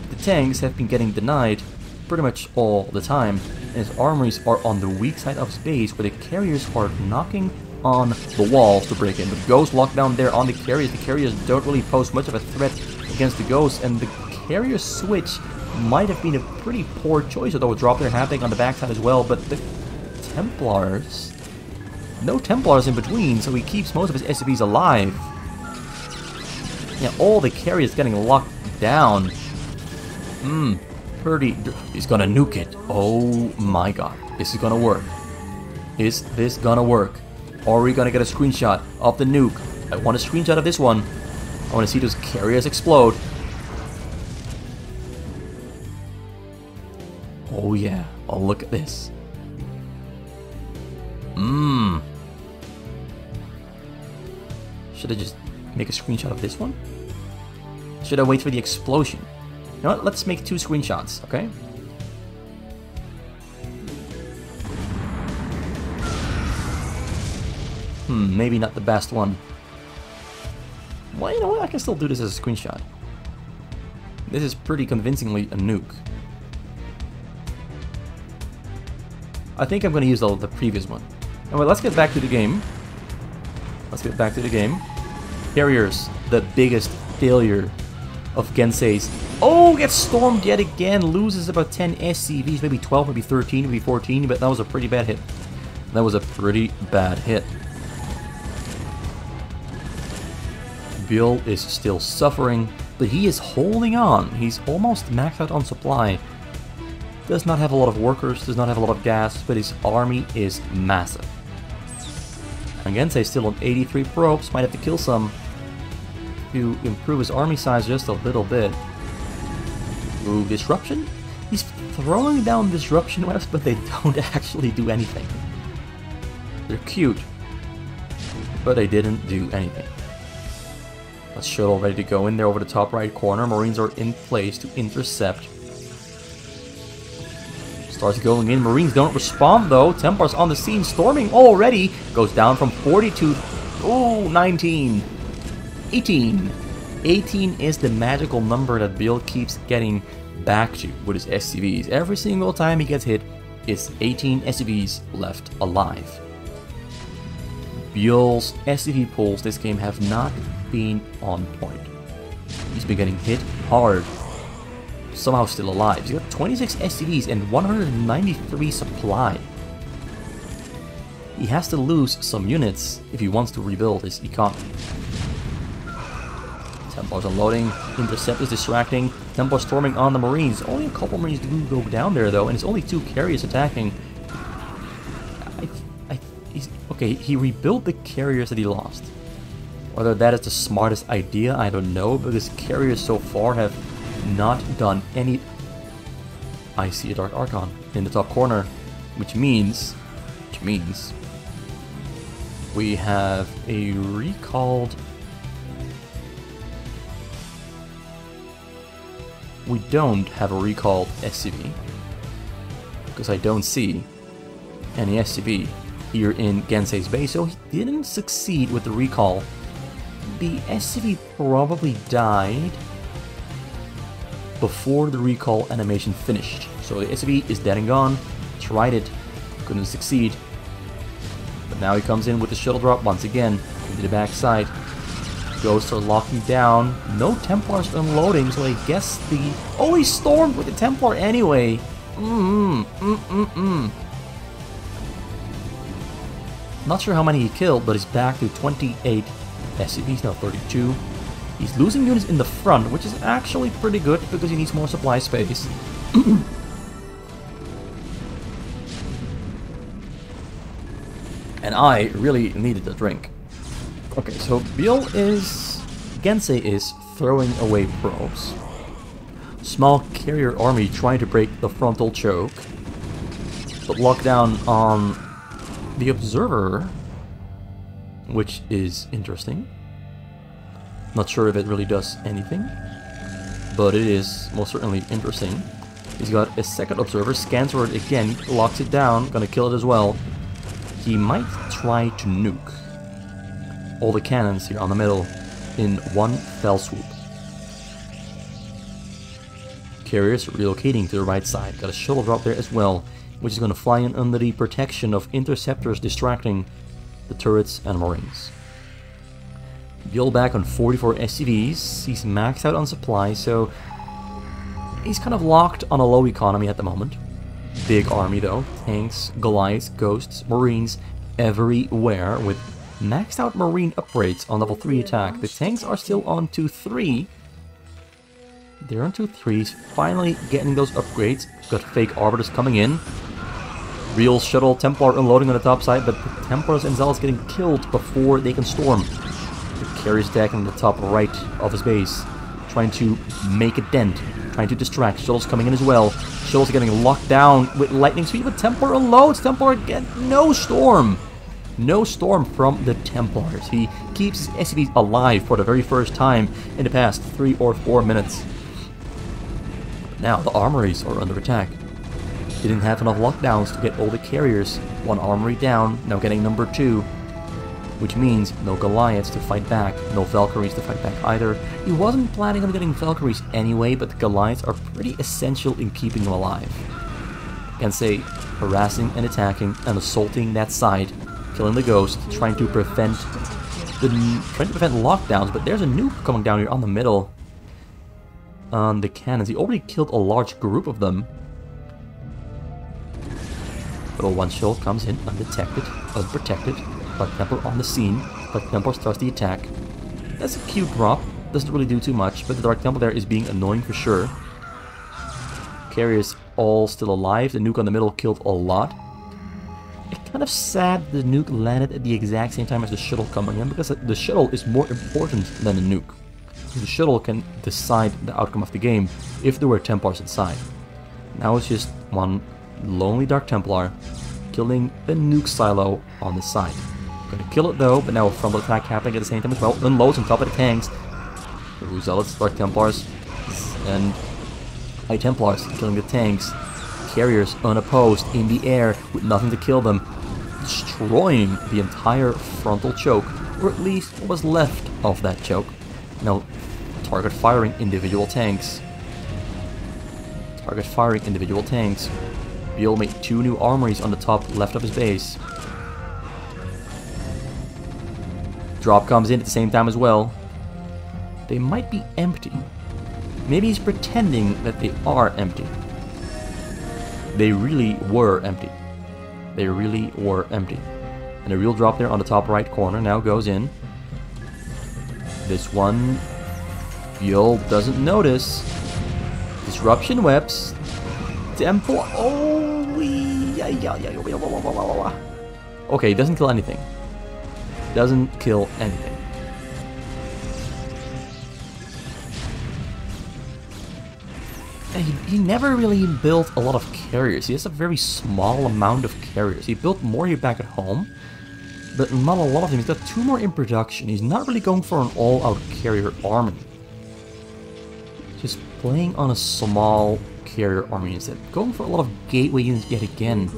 The tanks have been getting denied pretty much all the time, and his armories are on the weak side of his base where the carriers are knocking on the walls to break in. But the Ghost locked down there on the carriers. The carriers don't really pose much of a threat against the Ghost, and the carrier switch might have been a pretty poor choice, although a drop there happening on the backside as well. But the Templars, no Templars in between, so he keeps most of his SCVs alive. Yeah, all the carriers getting locked down. Pretty. He's gonna nuke it. Oh my god. This is gonna work. Is this gonna work? Or are we gonna get a screenshot of the nuke? I want a screenshot of this one. I want to see those carriers explode. Oh yeah. Oh, look at this. Should I just make a screenshot of this one? Should I wait for the explosion? You know what? Let's make 2 screenshots, okay? Maybe not the best one. Well, you know what? I can still do this as a screenshot. This is pretty convincingly a nuke. I think I'm going to use the previous one. Anyway, let's get back to the game. Carriers, the biggest failure of Gensay's. Oh, gets stormed yet again. Loses about 10 SCVs, maybe 12, maybe 13, maybe 14, but that was a pretty bad hit. Byul is still suffering, but he is holding on. He's almost maxed out on supply. Does not have a lot of workers, does not have a lot of gas, but his army is massive. And Gensay still on 83 probes, might have to kill some to improve his army size just a little bit. Ooh, disruption? He's throwing down disruption webs, but they don't actually do anything. They're cute, but they didn't do anything. Let's shuttle ready to go in there over the top right corner. Marines are in place to intercept. Starts going in. Marines don't respond though. Templars on the scene, storming already. Goes down from 40 to 19. 18. 18 is the magical number that Byul keeps getting back to with his SCVs. Every single time he gets hit, it's 18 SCVs left alive. Byul's SCV pulls this game have not been on point. He's been getting hit hard. Somehow still alive. He's got 26 SCVs and 193 supply. He has to lose some units if he wants to rebuild his economy. Templars unloading, Intercept is distracting, Templar storming on the Marines. Only a couple Marines do go down there though, and it's only 2 carriers attacking. Okay, he rebuilt the carriers that he lost. Whether that is the smartest idea, I don't know, because carriers so far have not done any... I see a Dark Archon in the top corner, which means we have a recalled... We don't have a recalled SCV, because I don't see any SCV here in Gensay's base, so he didn't succeed with the recall. The SCV probably died before the recall animation finished. So the SCV is dead and gone. Tried it, couldn't succeed. But now he comes in with the shuttle drop once again into the backside. Ghosts are locking down. No Templars unloading, so I guess the... Oh, he stormed with the Templar anyway. Not sure how many he killed, but he's back to 28 SCVs, now 32. He's losing units in the front, which is actually pretty good because he needs more supply space. And I really needed a drink. Okay, so Gensay is throwing away probes. Small carrier army trying to break the frontal choke, but lockdown on the observer, which is interesting. Not sure if it really does anything, but it is most certainly interesting. He's got a second observer, scans for it again, locks it down, gonna kill it as well. he might try to nuke all the cannons here on the middle in one fell swoop. Carriers relocating to the right side. Got a shuttle drop there as well, which is going to fly in under the protection of interceptors distracting the turrets and marines. Byul back on 44 SCVs. He's maxed out on supply, so he's kind of locked on a low economy at the moment. Big army though. Tanks, Goliaths, Ghosts, Marines everywhere with maxed out Marine upgrades on level 3 attack. The tanks are still on 2-3. They're on 2-3s. Finally getting those upgrades. Got fake Arbiters coming in. Real shuttle Templar unloading on the top side, but the Templars and Zealots getting killed before they can storm. The carriers attacking on the top right of his base, trying to make a dent, trying to distract. Shuttles coming in as well. Shuttles are getting locked down with lightning speed, but Templar unloads. Templar get no storm. No storm from the Templars. He keeps his SCVs alive for the very first time in the past 3 or 4 minutes. Now the armories are under attack. They didn't have enough lockdowns to get all the carriers. One armory down, now getting number 2. Which means no Goliaths to fight back, no Valkyries to fight back either. He wasn't planning on getting Valkyries anyway, but the Goliaths are pretty essential in keeping them alive. Gensay harassing and attacking and assaulting that side, killing the Ghost, trying to prevent lockdowns, but there's a nuke coming down here on the middle. On the cannons. He already killed a large group of them. Little one shell comes in undetected, unprotected. Dark Templar on the scene. Dark Templar starts the attack. That's a cute drop. Doesn't really do too much, but the Dark Templar there is being annoying for sure. Carriers all still alive. The nuke on the middle killed a lot. It's kind of sad the nuke landed at the exact same time as the shuttle coming in, because the shuttle is more important than the nuke. The shuttle can decide the outcome of the game if there were Templars inside. Now it's just one lonely Dark Templar killing the nuke silo on the side. Gonna kill it though, but now a frontal attack happening at the same time as well. Unloads on top of the tanks. The Zealots, Dark Templars, and High Templars killing the tanks. Carriers unopposed in the air with nothing to kill them, destroying the entire frontal choke, or at least what was left of that choke. Now, target firing individual tanks. Target firing individual tanks. Byul made 2 new armories on the top left of his base. Drop comes in at the same time as well. They might be empty. Maybe he's pretending that they are empty. They really were empty. They really were empty. And a real drop there on the top right corner now goes in. This one, Byul doesn't notice. Disruption webs. Temple. Oh, yeah. Okay, doesn't kill anything. Doesn't kill anything. He never really built a lot of carriers. He has a very small amount of carriers. He built more here back at home, but not a lot of them. He's got 2 more in production. He's not really going for an all-out carrier army. Just playing on a small carrier army instead. Going for a lot of gateway units yet again.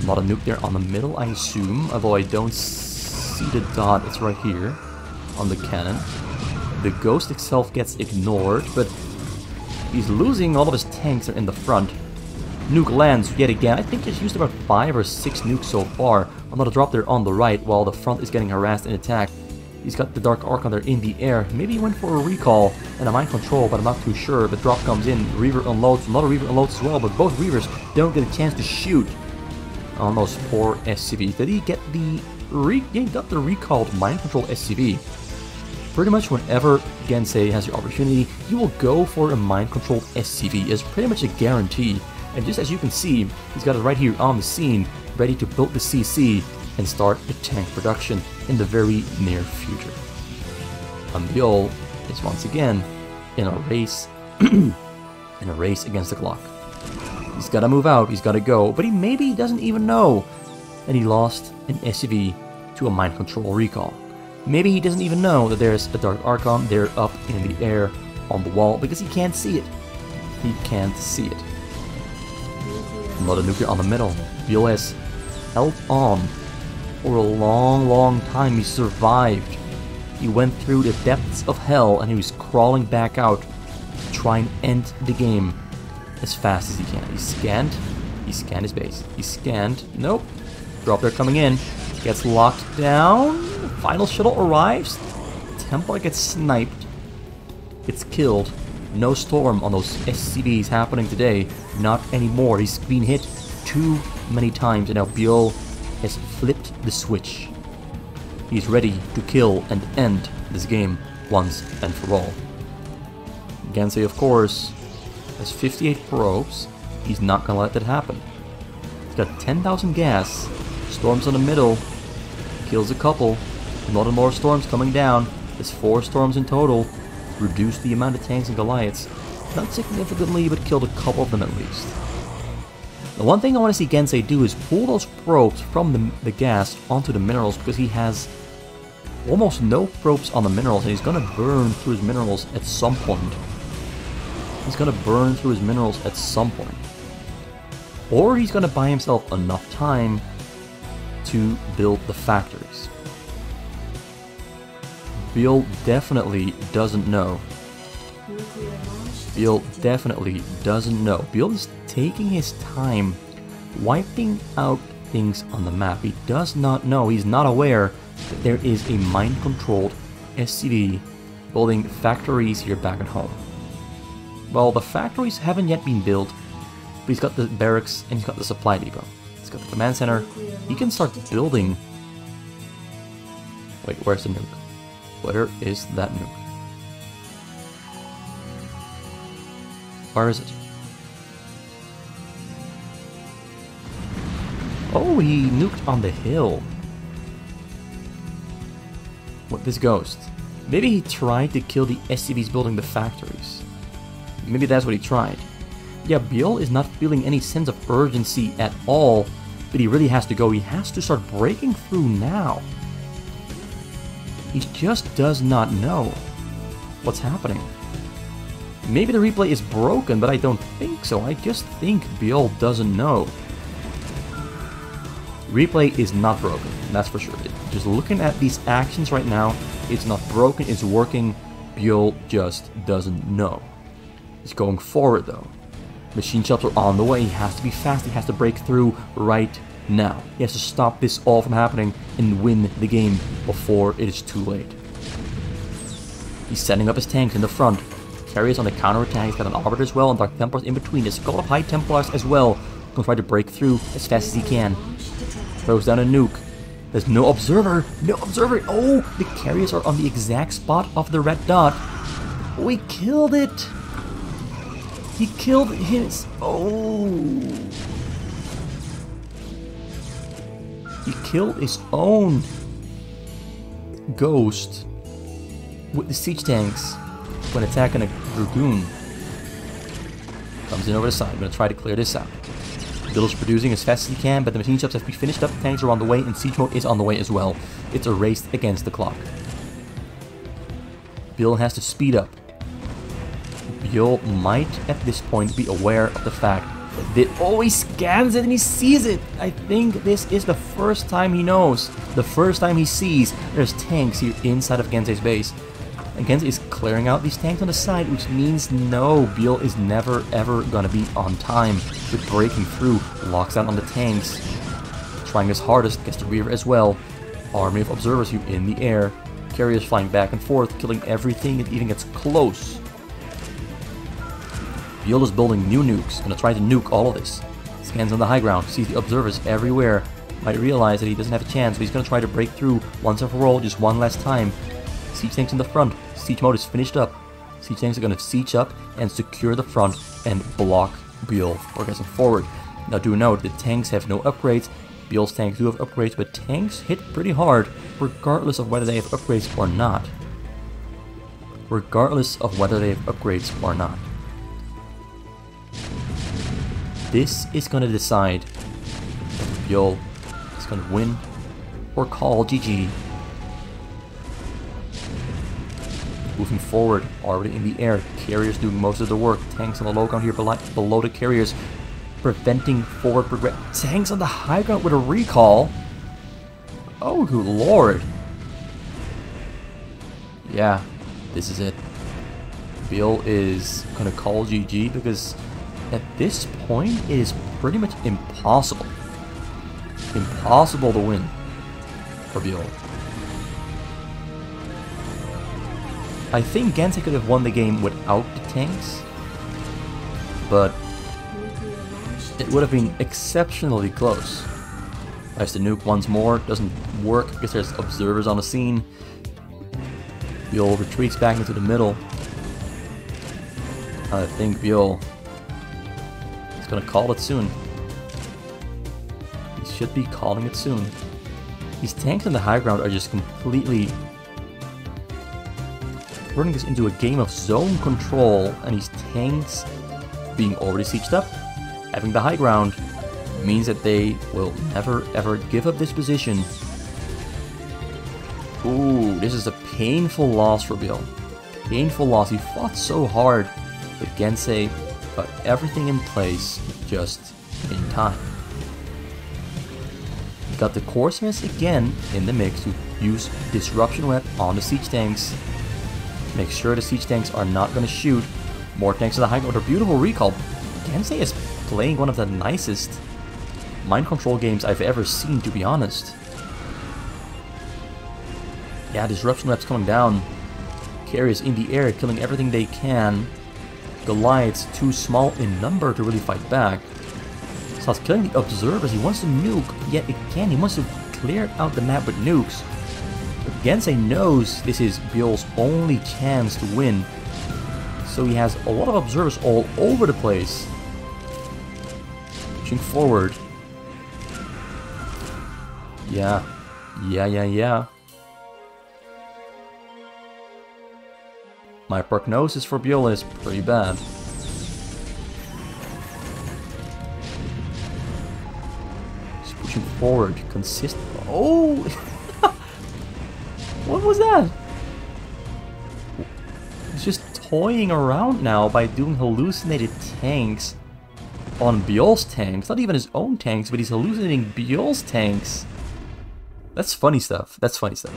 Not a nuke there on the middle, I assume. Although I don't see the dot. It's right here on the cannon. The Ghost itself gets ignored, but he's losing all of his tanks in the front. Nuke lands yet again. I think he's used about 5 or 6 nukes so far. Another drop there on the right while the front is getting harassed and attacked. He's got the Dark Archon there in the air. Maybe he went for a recall and a mind control, but I'm not too sure. But drop comes in. Reaver unloads. Another Reaver unloads as well, but both Reavers don't get a chance to shoot on those 4 SCVs. Did he get the he got the recalled mind control SCV? Pretty much whenever Gensay has the opportunity, he will go for a mind-controlled SCV. It's pretty much a guarantee. And just as you can see, he's got it right here on the scene, ready to build the CC and start the tank production in the very near future. And Byul is once again in a race, against the clock. He's got to move out, he's got to go, but maybe he doesn't even know that he lost an SCV to a mind control recall. Maybe he doesn't even know that there's a Dark Archon there up in the air on the wall because he can't see it. He can't see it. Another nuclear on the middle. Byul has held on for a long, long time. He survived. He went through the depths of hell and he was crawling back out to try and end the game as fast as he can. He scanned his base. He scanned, nope. Drop there coming in. Gets locked down. Final shuttle arrives. Templar gets sniped. Gets killed. No storm on those SCVs happening today. Not anymore. He's been hit too many times and now Byul has flipped the switch. He's ready to kill and end this game once and for all. Gensay, of course, has 58 probes. He's not gonna let that happen. He's got 10,000 gas. Storms in the middle. Kills a couple. A lot of more storms coming down. There's 4 storms in total. Reduced the amount of tanks and Goliaths. Not significantly, but killed a couple of them at least. The one thing I want to see Gensay do is pull those probes from the gas onto the minerals, because he has almost no probes on the minerals and he's gonna burn through his minerals at some point. He's gonna burn through his minerals at some point. Or he's gonna buy himself enough time to build the factories. Byul definitely doesn't know. Byul definitely doesn't know. Byul is taking his time, wiping out things on the map. He does not know, he's not aware that there is a mind-controlled SCV building factories here back at home. Well, the factories haven't yet been built, but he's got the barracks and he's got the supply depot. He's got the command center. He can start building... Wait, where's the nuke? Where is that nuke? Where is it? Oh, he nuked on the hill. What, this ghost? Maybe he tried to kill the SCVs building the factories. Maybe that's what he tried. Yeah, Byul is not feeling any sense of urgency at all, but he really has to go. He has to start breaking through now. He just does not know what's happening. Maybe the replay is broken, but I don't think so. I just think Byul doesn't know. Replay is not broken, that's for sure. Just looking at these actions right now, it's not broken, it's working. Byul just doesn't know. He's going forward though. Machine shops are on the way. He has to be fast. He has to break through right now. He has to stop this all from happening and win the game before it is too late. He's setting up his tanks in the front. Carriers on the counterattack. He's got an Arbiter as well and Dark Templars in between. There's a couple of High Templars as well. Gonna try to break through as fast as he can. Throws down a nuke. There's no observer. No observer. Oh, the carriers are on the exact spot of the red dot. Oh, he killed it. He killed his... Oh. He killed his own ghost with the siege tanks when attacking a Dragoon. Comes in over the side. I'm going to try to clear this out. Byul's producing as fast as he can, but the machine shops have to be finished up. Tanks are on the way, and siege mode is on the way as well. It's a race against the clock. Byul has to speed up. Byul might, at this point, be aware of the fact that oh, he scans it and he sees it. I think this is the first time he knows. The first time he sees there's tanks here inside of Gensay's base. And Gensay is clearing out these tanks on the side, which means no, Byul is never ever gonna be on time with breaking through. Locks out on the tanks. Trying his hardest, gets the rear as well. Army of observers here in the air. Carriers flying back and forth, killing everything that even gets close. Byul is building new nukes, gonna try to nuke all of this. Scans on the high ground, sees the observers everywhere. Might realize that he doesn't have a chance, but he's gonna try to break through once and for all, just one last time. Siege tanks in the front. Siege mode is finished up. Siege tanks are gonna siege up and secure the front and block Byul progressing forward. Now do note, the tanks have no upgrades. Byul's tanks do have upgrades, but tanks hit pretty hard, regardless of whether they have upgrades or not. Regardless of whether they have upgrades or not. This is going to decide if Byul is going to win or call GG. Moving forward, already in the air, carriers doing most of the work. Tanks on the low ground here below the carriers. preventing forward progress. Tanks on the high ground with a recall. Oh, good lord. Yeah, this is it. Byul is gonna call GG because at this point it is pretty much impossible. Impossible to win for Byul. I think Gensay could have won the game without the tanks, but it would have been exceptionally close. Tries to nuke once more, doesn't work because there's observers on the scene. Byul retreats back into the middle. I think Byul is gonna call it soon. He should be calling it soon. These tanks on the high ground are just completely turning this into a game of zone control, and these tanks being already sieged up, having the high ground, means that they will never ever give up this position. Ooh, this is a painful loss for Byul. Painful loss. He fought so hard, but Gensay got everything in place just in time. He got the Coursemans again in the mix to use Disruption Web on the siege tanks. Make sure the siege tanks are not going to shoot. More tanks to the high ground. A beautiful recall. Gensay is playing one of the nicest mind control games I've ever seen, to be honest. Yeah, Disruption Web's coming down. Carriers in the air, killing everything they can. Goliath's too small in number to really fight back. Starts killing the observers. He wants to nuke, yet again he wants to clear out the map with nukes. But Gensay knows this is Byul's only chance to win, so he has a lot of observers all over the place. Pushing forward. Yeah. My prognosis for Byul is pretty bad. He's pushing forward, consistent. Oh! What was that? He's just toying around now by doing hallucinated tanks on Byul's tanks. Not even his own tanks, but he's hallucinating Byul's tanks. That's funny stuff. That's funny stuff.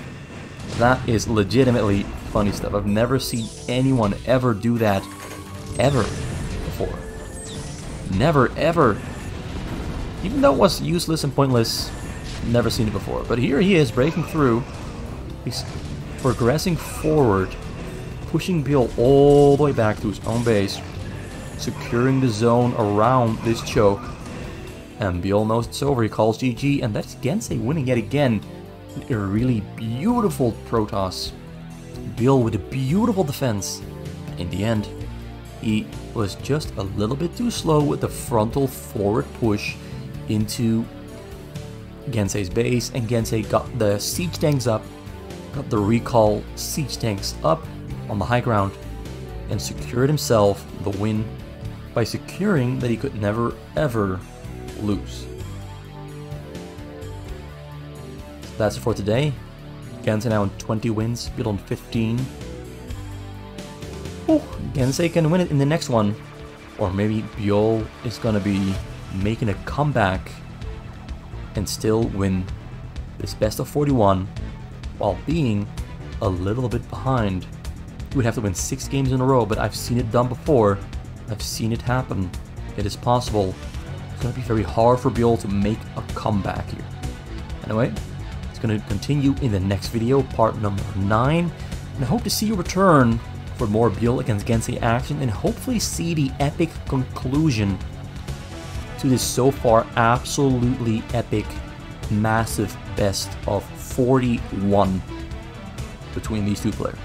That is legitimately funny stuff. I've never seen anyone ever do that ever before. Never, ever. Even though it was useless and pointless, never seen it before. But here he is breaking through. He's progressing forward, pushing Byul all the way back to his own base, securing the zone around this choke. And Byul knows it's over. He calls GG, and that's Gensay winning yet again. A really beautiful Protoss. Byul with a beautiful defense. In the end, he was just a little bit too slow with the frontal forward push into Gensay's base, and Gensay got the siege tanks up, got the recall siege tanks up on the high ground, and secured himself the win by securing that he could never ever lose. That's it for today. Gensay now on 20 wins, Byul on 15. Ooh, Gensay can win it in the next one. Or maybe Byul is gonna be making a comeback and still win this best of 41 while being a little bit behind. You would have to win 6 games in a row, but I've seen it done before. I've seen it happen. It is possible. It's gonna be very hard for Byul to make a comeback here. Anyway, it's going to continue in the next video, part number 9, and I hope to see you return for more Byul against Gensay action, and hopefully see the epic conclusion to this so far absolutely epic, massive best of 41 between these two players.